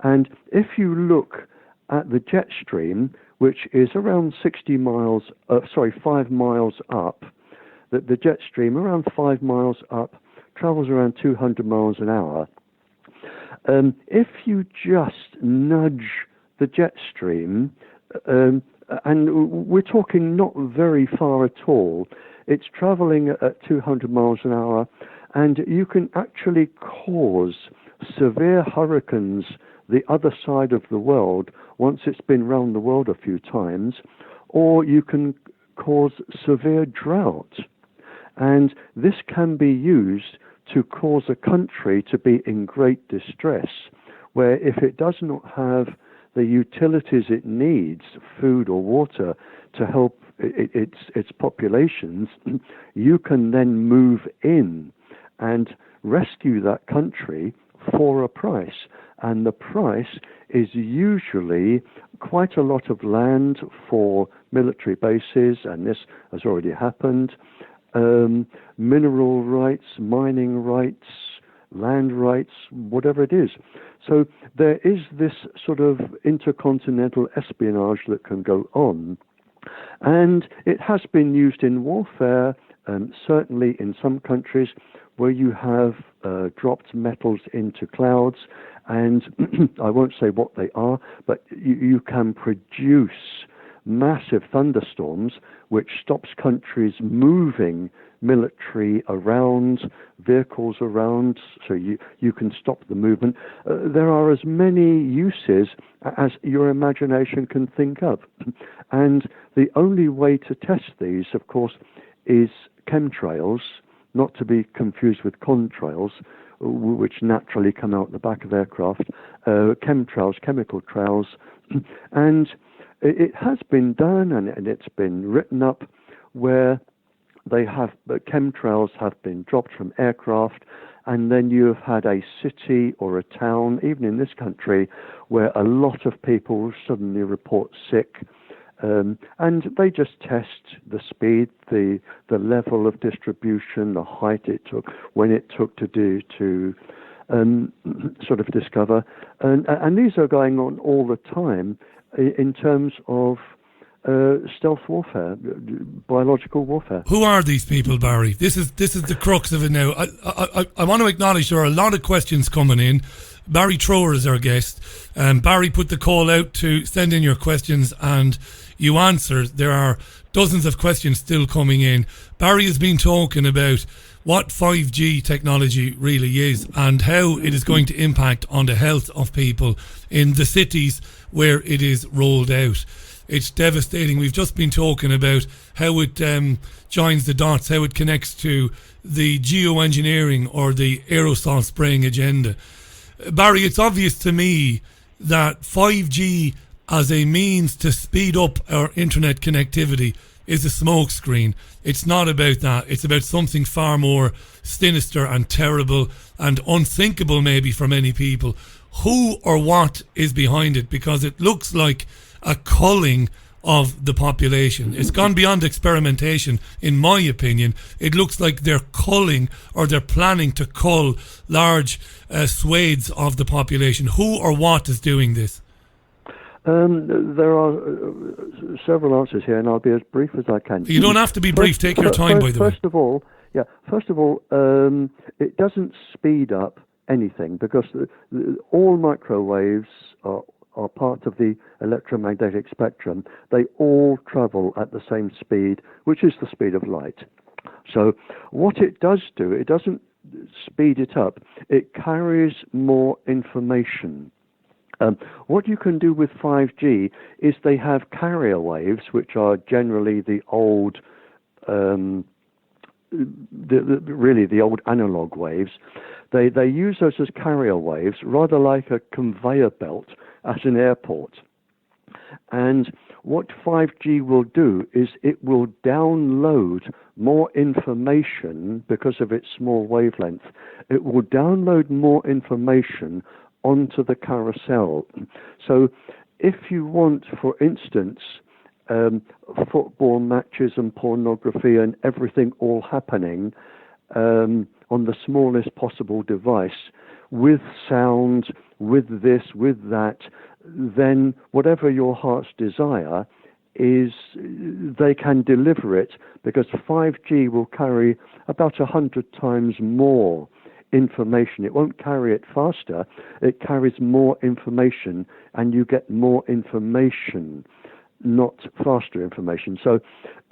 And if you look at the jet stream, which is around 5 miles up, the jet stream around 5 miles up travels around 200 miles an hour. If you just nudge the jet stream, and we're talking not very far at all, it's traveling at 200 miles an hour, and you can actually cause severe hurricanes the other side of the world once it's been round the world a few times, or you can cause severe drought. And this can be used to cause a country to be in great distress, where if it does not have the utilities it needs, food or water, to help its populations, you can then move in and rescue that country for a price. And the price is usually quite a lot of land for military bases, and this has already happened, mineral rights, mining rights, land rights, whatever it is. So there is this sort of intercontinental espionage that can go on, and it has been used in warfare certainly in some countries where you have dropped metals into clouds, and I won't say what they are, but you can produce massive thunderstorms, which stops countries moving military around, vehicles around, so you can stop the movement. There are as many uses as your imagination can think of. And the only way to test these, of course, is chemtrails, not to be confused with contrails, which naturally come out the back of aircraft. Chemtrails, chemical trails. And it has been done, and it's been written up, where chemtrails have been dropped from aircraft, and then you have had a city or a town, even in this country, where a lot of people suddenly report sick, and they just test the speed, the level of distribution, the height it took, when it took to sort of discover, and these are going on all the time in terms of stealth warfare, biological warfare. Who are these people, Barrie? This is the crux of it now. I want to acknowledge there are a lot of questions coming in. Barrie Trower is our guest. Barrie put the call out to send in your questions, and you answered. There are dozens of questions still coming in. Barrie has been talking about what 5G technology really is and how it is going to impact on the health of people in the cities where it is rolled out. It's devastating. We've just been talking about how it joins the dots, how it connects to the geoengineering or the aerosol spraying agenda. Barrie, it's obvious to me that 5G as a means to speed up our internet connectivity is a smokescreen. It's not about that. It's about something far more sinister and terrible and unthinkable maybe for many people. Who or what is behind it? Because it looks like a culling of the population. It's gone beyond experimentation, in my opinion. It looks like they're culling, or they're planning to cull large swathes of the population. Who or what is doing this? There are several answers here, and I'll be as brief as I can. You don't have to be brief. Take your time, by the way. First of all, it doesn't speed up anything, because all microwaves are part of the electromagnetic spectrum. They all travel at the same speed, which is the speed of light. So what it does do, it doesn't speed it up. It carries more information. What you can do with 5G is they have carrier waves, which are generally the old, the old analog waves. They use those as carrier waves, rather like a conveyor belt at an airport. And what 5G will do is it will download more information because of its small wavelength. It will download more information onto the carousel. So if you want, for instance, football matches and pornography and everything all happening on the smallest possible device, with sound, with this, with that, then whatever your heart's desire is, they can deliver it, because 5G will carry about 100 times more information. It won't carry it faster, it carries more information, and you get more information, not faster information. So,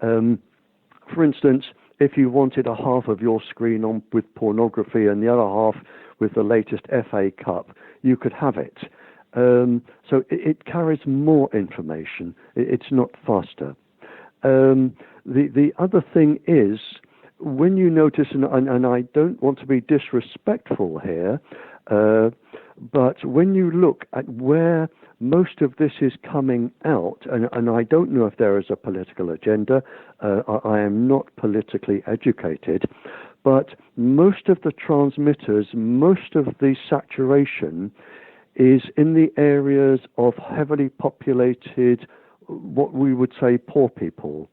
for instance, if you wanted a half of your screen on with pornography and the other half with the latest FA Cup, you could have it. So it carries more information. It's not faster. The other thing is, when you notice, and I don't want to be disrespectful here, but when you look at where most of this is coming out, and I don't know if there is a political agenda, I am not politically educated, but most of the transmitters, most of the saturation is in the areas of heavily populated, what we would say poor people.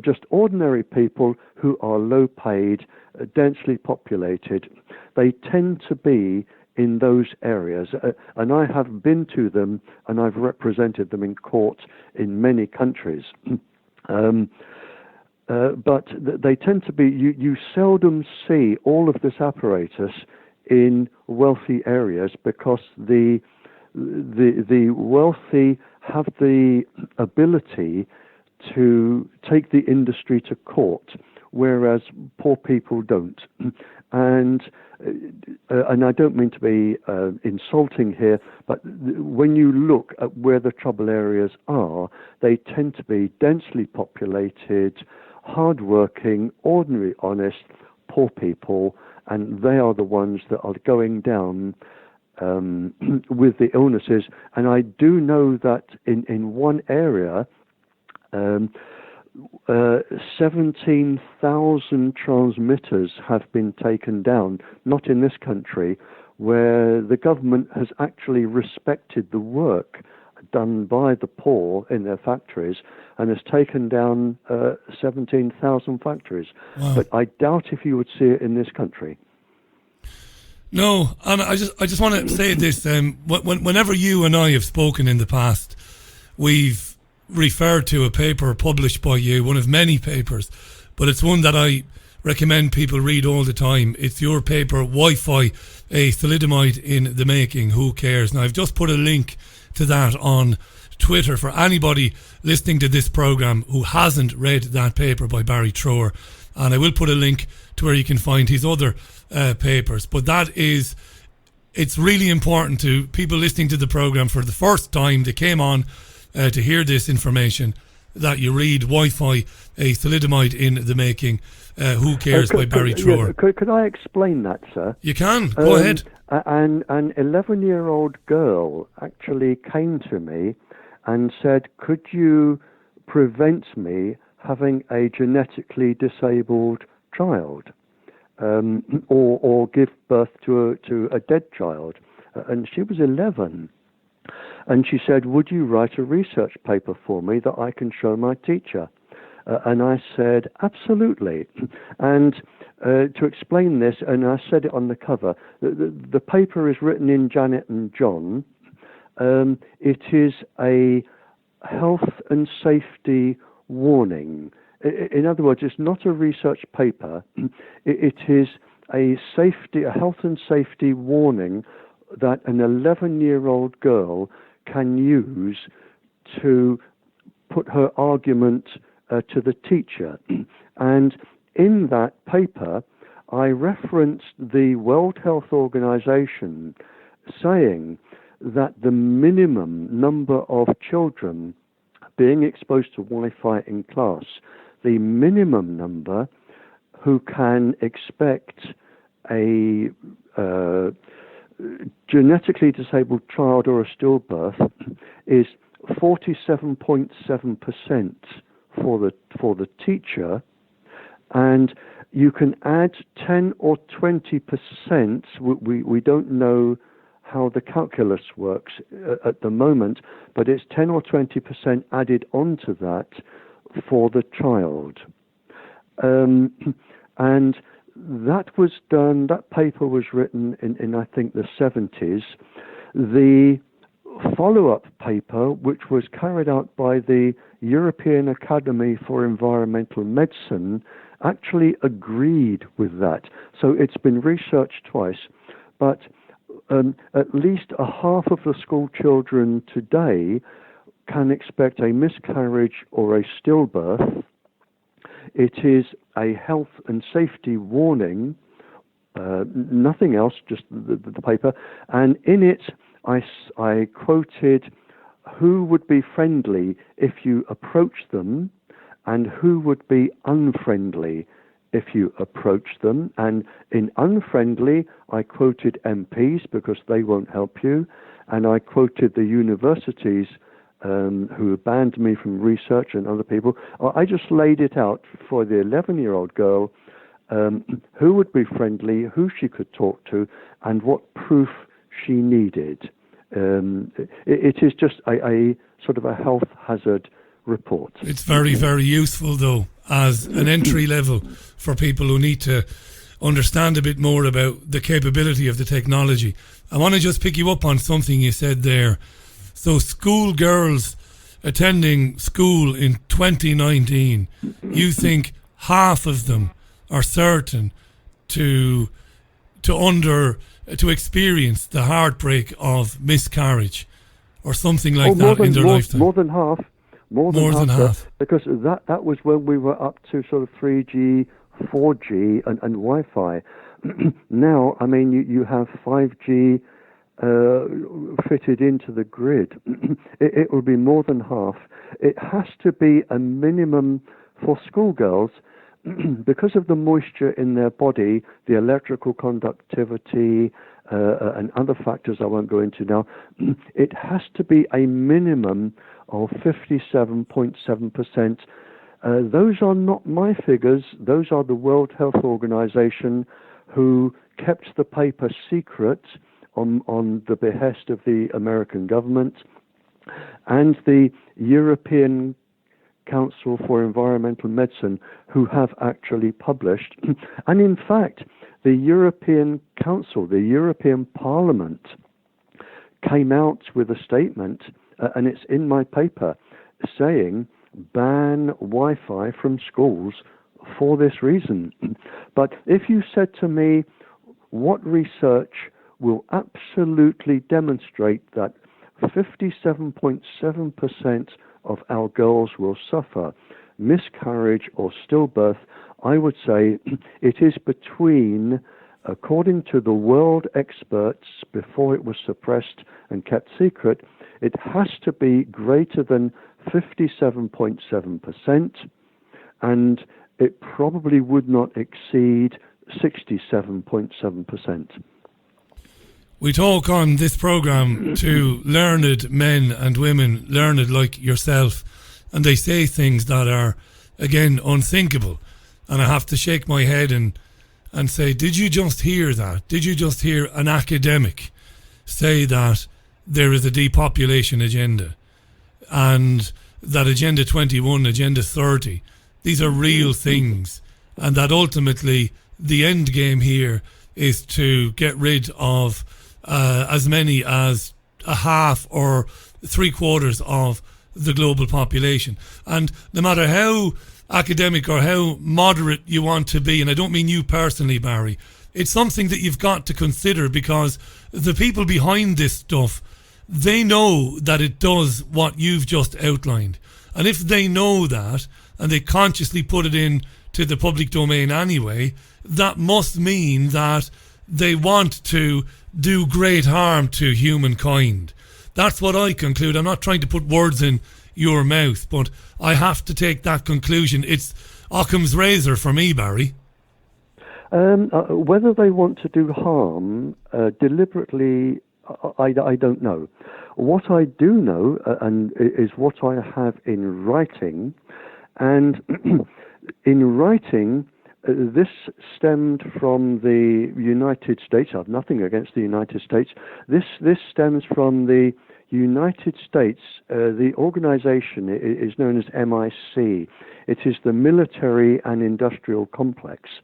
Just ordinary people who are low paid, densely populated. They tend to be in those areas, and I have been to them, and I've represented them in court in many countries. but they tend to be, you seldom see all of this apparatus in wealthy areas, because the wealthy have the ability to take the industry to court, whereas poor people don't. And I don't mean to be insulting here, but when you look at where the trouble areas are, they tend to be densely populated, hard-working, ordinary, honest, poor people, and they are the ones that are going down with the illnesses. And I do know that in one area, 17,000 transmitters have been taken down, not in this country, where the government has actually respected the work done by the poor in their factories and has taken down 17,000 factories. Wow. But I doubt if you would see it in this country. No, and I just want to say this. Whenever you and I have spoken in the past, we've referred to a paper published by you, one of many papers, but it's one that I recommend people read all the time. It's your paper, Wi-Fi, a thalidomide in the making, who cares? Now, I've just put a link to that on Twitter for anybody listening to this program who hasn't read that paper by Barrie Trower, and I will put a link to where you can find his other papers. But it's really important to people listening to the program for the first time. They came on to hear this information, that you read Wi-Fi, a thalidomide in the making, who cares, by Barrie Trower. Could I explain that, sir? You can, go ahead. An 11-year-old girl actually came to me and said, could you prevent me having a genetically disabled child, or give birth to a dead child? And she was 11. And she said, would you write a research paper for me that I can show my teacher? And I said, absolutely. And to explain this, and I said it on the cover, the paper is written in Janet and John. It is a health and safety warning. In other words, it's not a research paper. It is a health and safety warning that an 11-year-old girl can use to put her argument to the teacher. And in that paper, I referenced the World Health Organization saying that the minimum number of children being exposed to Wi-Fi in class, the minimum number who can expect a genetically disabled child or a stillbirth is 47.7% for the teacher, and you can add 10 or 20%. We don't know how the calculus works at the moment, but it's 10 or 20% added onto that for the child. And that was done, that paper was written in I think the 70s. The follow-up paper, which was carried out by the European Academy for Environmental Medicine, actually agreed with that. So it's been researched twice, but at least a half of the school children today can expect a miscarriage or a stillbirth. It is a health and safety warning, nothing else, just the paper. And in it, I quoted who would be friendly if you approach them and who would be unfriendly if you approach them. And in unfriendly, I quoted MPs because they won't help you. And I quoted the universities who banned me from research, and other people. I just laid it out for the 11-year-old girl, who would be friendly, who she could talk to, and what proof she needed. It is just a sort of a health hazard report. It's very, very useful, though, as an entry level for people who need to understand a bit more about the capability of the technology. I want to just pick you up on something you said there. So schoolgirls attending school in 2019, you think half of them are certain to experience the heartbreak of miscarriage or something like that in their lifetime. More than half. More than half. Because that was when we were up to sort of 3G, 4G and Wi-Fi. Now, I mean, you have 5G fitted into the grid. It will be more than half. It has to be a minimum for schoolgirls because of the moisture in their body, the electrical conductivity, and other factors I won't go into now. It has to be a minimum of 57.7%. Those are not my figures. Those are the World Health Organization, who kept the paper secret on the behest of the American government, and the European Council for Environmental Medicine, who have actually published. And in fact, the European Council, the European Parliament, came out with a statement, and it's in my paper, saying ban Wi-Fi from schools for this reason. But if you said to me, what research will absolutely demonstrate that 57.7% of our girls will suffer miscarriage or stillbirth, I would say it is between, according to the world experts before it was suppressed and kept secret, it has to be greater than 57.7%, and it probably would not exceed 67.7%. We talk on this programme to learned men and women, learned like yourself, and they say things that are, again, unthinkable. And I have to shake my head and say, did you just hear that? Did you just hear an academic say that there is a depopulation agenda and that Agenda 21, Agenda 30, these are real things, and that ultimately the end game here is to get rid of as many as a half or 3/4 of the global population. And no matter how academic or how moderate you want to be, and I don't mean you personally, Barrie, it's something that you've got to consider, because the people behind this stuff, they know that it does what you've just outlined. And if they know that, and they consciously put it in to the public domain anyway, that must mean that they want to do great harm to humankind. That's what I conclude. I'm not trying to put words in your mouth, but I have to take that conclusion. It's Occam's razor for me, Barrie. Whether they want to do harm deliberately, I don't know. What I do know, and is what I have in writing, and in writing, this stemmed from the United States. I have nothing against the United States. This stems from the United States. The organization is known as MIC. It is the Military and Industrial Complex.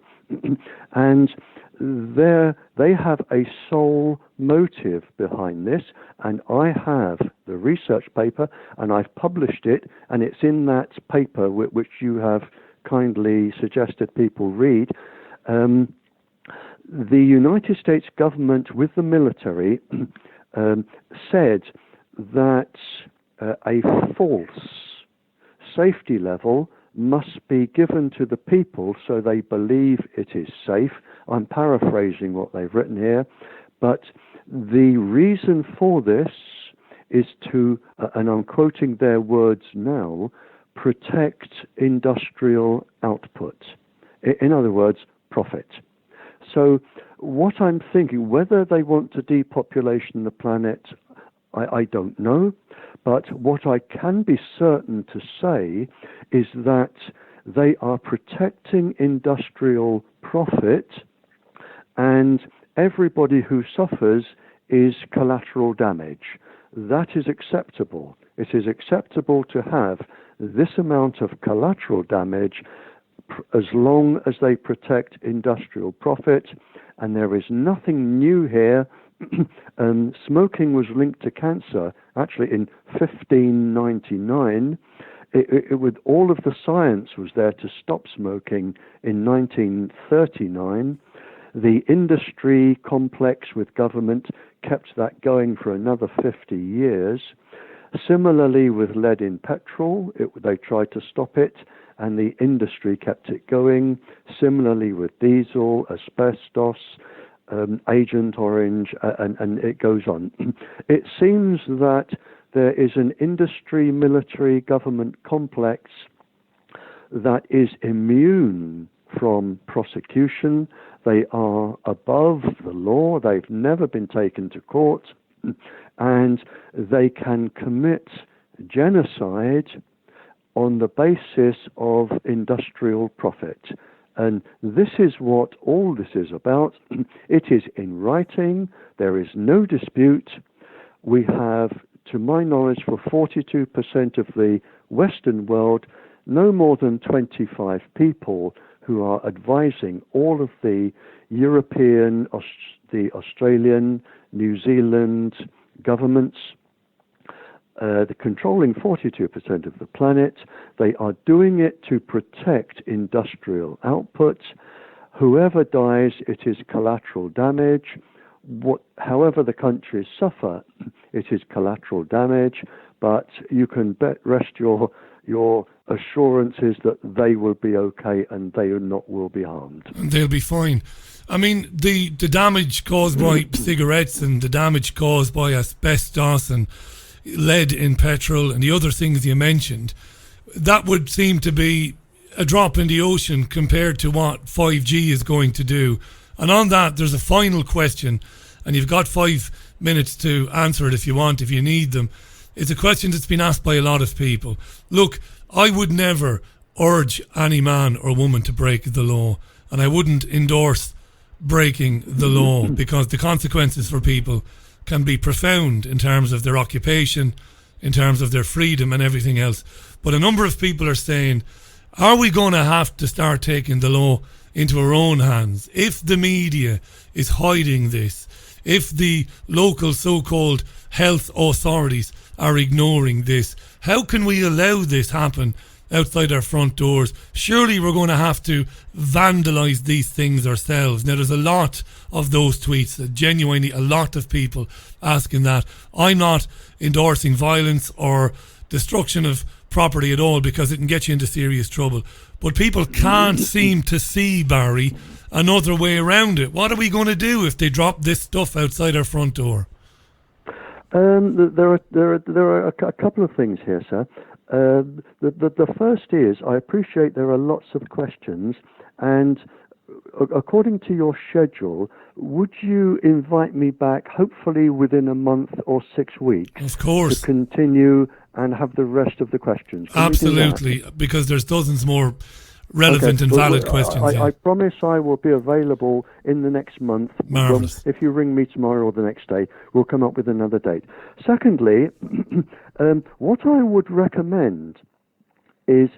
And they have a sole motive behind this, and I have the research paper, and I've published it, and it's in that paper which you have kindly suggested people read. The United States government, with the military, said that a false safety level must be given to the people so they believe it is safe. I'm paraphrasing what they've written here, but the reason for this is to, and I'm quoting their words now, protect industrial output. In other words, profit. So what I'm thinking, whether they want to depopulation the planet, I don't know. But what I can be certain to say is that they are protecting industrial profit, and everybody who suffers is collateral damage. That is acceptable. It is acceptable to have this amount of collateral damage as long as they protect industrial profit, and there is nothing new here. Smoking was linked to cancer actually in 1599. with all of the science was there to stop smoking in 1939. The industry complex with government kept that going for another 50 years. Similarly with lead in petrol, they tried to stop it, and the industry kept it going. Similarly with diesel, asbestos, Agent Orange, and it goes on. It seems that there is an industry, military, government complex that is immune from prosecution. They are above the law. They've never been taken to court, and they can commit genocide on the basis of industrial profit. And this is what all this is about. It is in writing. There is no dispute. We have, to my knowledge, for 42% of the Western world, no more than 25 people who are advising all of the European, the Australian, New Zealand governments, the controlling 42% of the planet. They are doing it to protect industrial output. Whoever dies, it is collateral damage. However the countries suffer, it is collateral damage, but you can rest your assurances that they will be okay and they will be harmed. And they'll be fine. I mean, the damage caused by cigarettes and the damage caused by asbestos and lead in petrol and the other things you mentioned, that would seem to be a drop in the ocean compared to what 5G is going to do. And on that, there's a final question, and you've got 5 minutes to answer it if you want, if you need them. It's a question that's been asked by a lot of people. Look, I would never urge any man or woman to break the law, and I wouldn't endorse breaking the law because the consequences for people can be profound in terms of their occupation, in terms of their freedom and everything else. But a number of people are saying, are we going to have to start taking the law into our own hands? If the media is hiding this, if the local so-called health authorities are ignoring this, how can we allow this happen outside our front doors? Surely we're going to have to vandalise these things ourselves. Now, there's a lot of those tweets, genuinely a lot of people asking that. I'm not endorsing violence or destruction of property at all because it can get you into serious trouble. But people can't seem to see, Barry, another way around it. What are we going to do if they drop this stuff outside our front door? There are a couple of things here, sir. The first is, I appreciate there are lots of questions, and according to your schedule, would you invite me back, hopefully within a month or 6 weeks? Of course. To continue and have the rest of the questions. Absolutely, because there's dozens more relevant and valid questions. I promise I will be available in the next month. Marvellous. If you ring me tomorrow or the next day, we'll come up with another date. Secondly, what I would recommend is,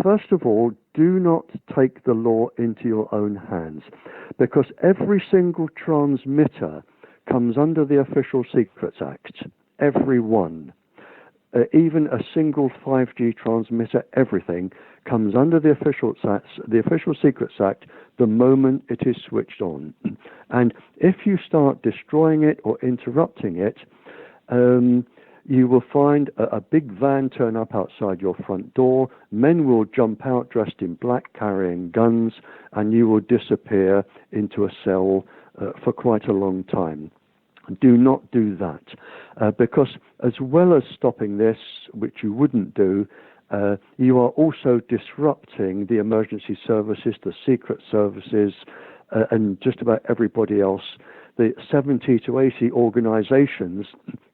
first of all, do not take the law into your own hands, because every single transmitter comes under the Official Secrets Act. Every one. Even a single 5G transmitter, everything comes under the Official Secrets Act the moment it is switched on. And if you start destroying it or interrupting it, you will find a big van turn up outside your front door. Men will jump out dressed in black, carrying guns, and you will disappear into a cell for quite a long time. Do not do that, because as well as stopping this, which you wouldn't do, you are also disrupting the emergency services, the secret services, and just about everybody else, the 70 to 80 organizations,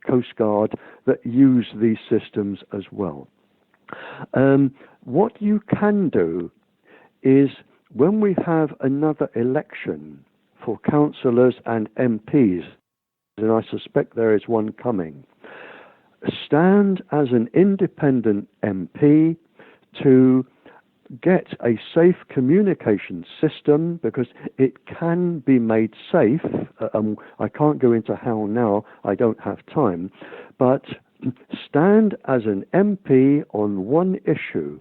Coast Guard, that use these systems as well. What you can do is, when we have another election for councillors and MPs, and I suspect there is one coming, stand as an independent MP to get a safe communication system, because it can be made safe. I can't go into how now, I don't have time, but stand as an MP on one issue.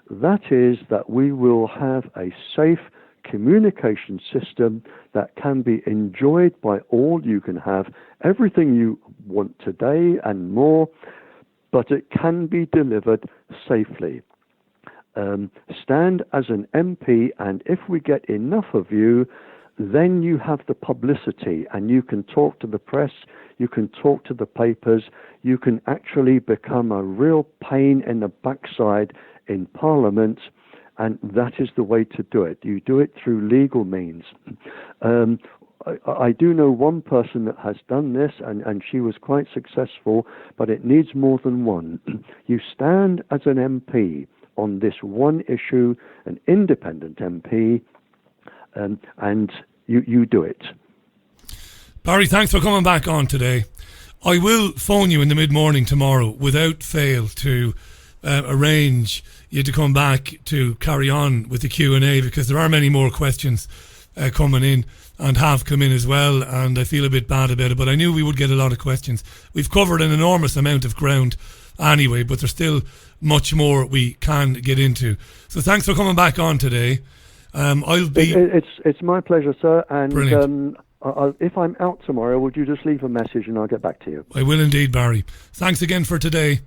That is that we will have a safe communication system that can be enjoyed by all. You can have everything you want today and more, but it can be delivered safely. Stand as an MP, and if we get enough of you, then you have the publicity, and you can talk to the press, you can talk to the papers, you can actually become a real pain in the backside in Parliament, and that is the way to do it. You do it through legal means. I do know one person that has done this, and she was quite successful, but it needs more than one. You stand as an MP on this one issue, an independent MP, and you do it. Barrie, thanks for coming back on today. I will phone you in the mid-morning tomorrow without fail to arrange you to come back to carry on with the Q&A, because there are many more questions coming in and have come in as well, and I feel a bit bad about it, but I knew we would get a lot of questions. We've covered an enormous amount of ground anyway, but there's still much more we can get into. So thanks for coming back on today. I'll be... It's my pleasure, sir, and brilliant. If I'm out tomorrow, would you just leave a message and I'll get back to you? I will indeed, Barrie. Thanks again for today.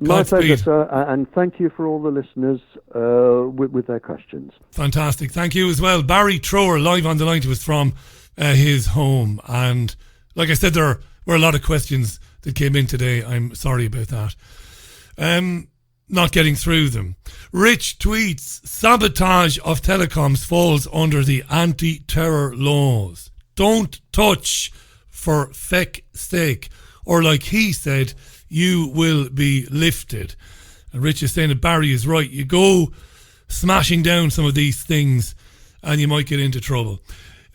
My pleasure, sir, and thank you for all the listeners with their questions. Fantastic. Thank you as well. Barrie Trower, live on the line to us from his home. And like I said, there were a lot of questions that came in today. I'm sorry about that. Not getting through them. Rich tweets, sabotage of telecoms falls under the anti-terror laws. Don't touch for feck's sake. Or like he said, you will be lifted. And Rich is saying that Barrie is right. You go smashing down some of these things and you might get into trouble.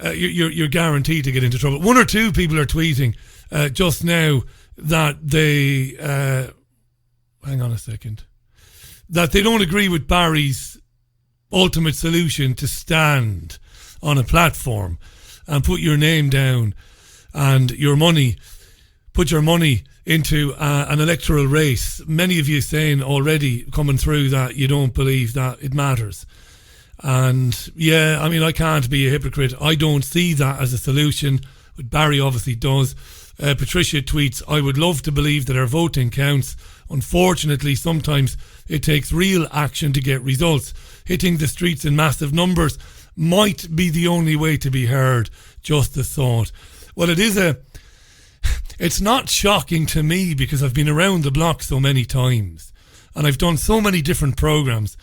You're guaranteed to get into trouble. One or two people are tweeting just now that they... hang on a second. That they don't agree with Barrie's ultimate solution to stand on a platform and put your name down and your money, put your money into an electoral race. Many of you saying already coming through that you don't believe that it matters. And yeah, I mean, I can't be a hypocrite. I don't see that as a solution, but Barrie obviously does. Patricia tweets, I would love to believe that our voting counts. Unfortunately, sometimes it takes real action to get results. Hitting the streets in massive numbers might be the only way to be heard. Just a thought. Well, it's not shocking to me because I've been around the block so many times and I've done so many different programs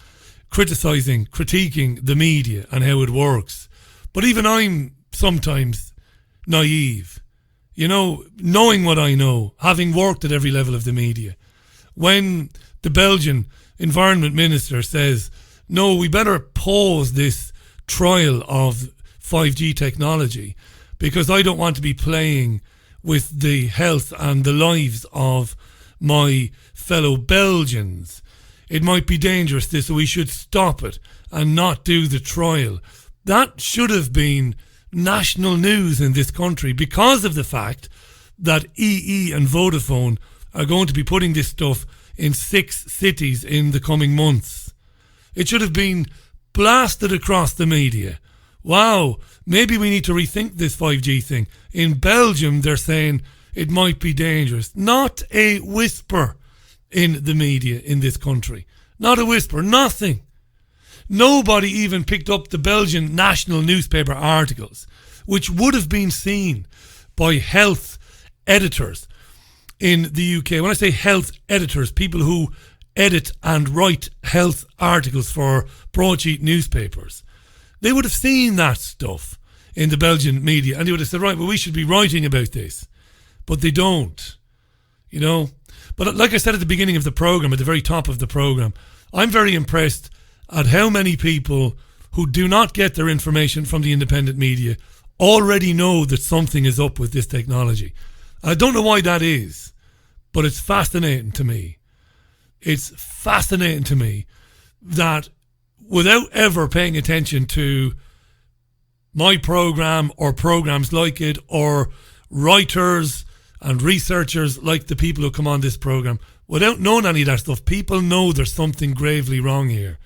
critiquing the media and how it works. But even I'm sometimes naive, you know, knowing what I know, having worked at every level of the media. When the Belgian Environment Minister says, no, we better pause this trial of 5G technology because I don't want to be playing with the health and the lives of my fellow Belgians. It might be dangerous, so we should stop it and not do the trial. That should have been national news in this country because of the fact that EE and Vodafone are going to be putting this stuff in 6 cities in the coming months. It should have been blasted across the media. Wow, maybe we need to rethink this 5G thing. In Belgium, they're saying it might be dangerous. Not a whisper in the media in this country. Not a whisper, nothing. Nobody even picked up the Belgian national newspaper articles, which would have been seen by health editors in the UK. When I say health editors, people who edit and write health articles for broadsheet newspapers, they would have seen that stuff in the Belgian media and they would have said, right, well, we should be writing about this. But they don't, you know. But like I said at the beginning of the programme, at the very top of the programme, I'm very impressed at how many people who do not get their information from the independent media already know that something is up with this technology. I don't know why that is, but it's fascinating to me. It's fascinating to me that without ever paying attention to my programme or programmes like it or writers and researchers like the people who come on this programme, without knowing any of that stuff, people know there's something gravely wrong here.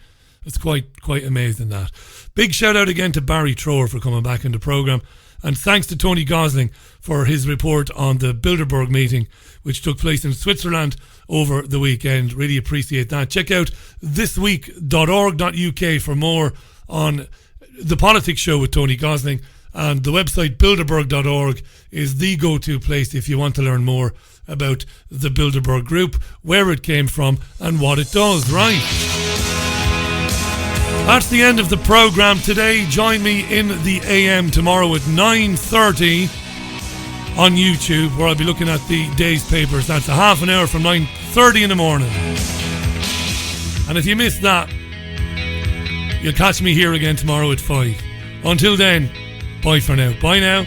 It's quite amazing, that. Big shout out again to Barrie Trower for coming back in the programme, and thanks to Tony Gosling for his report on the Bilderberg meeting which took place in Switzerland over the weekend. Really appreciate that. Check out thisweek.org.uk for more on the Politics Show with Tony Gosling, and the website bilderberg.org is the go-to place if you want to learn more about the Bilderberg Group, where it came from and what it does, right? That's the end of the programme today. Join me in the AM tomorrow at 9:30 on YouTube, where I'll be looking at the day's papers. That's a half an hour from 9:30 in the morning. And if you missed that, you'll catch me here again tomorrow at 5. Until then, bye for now. Bye now.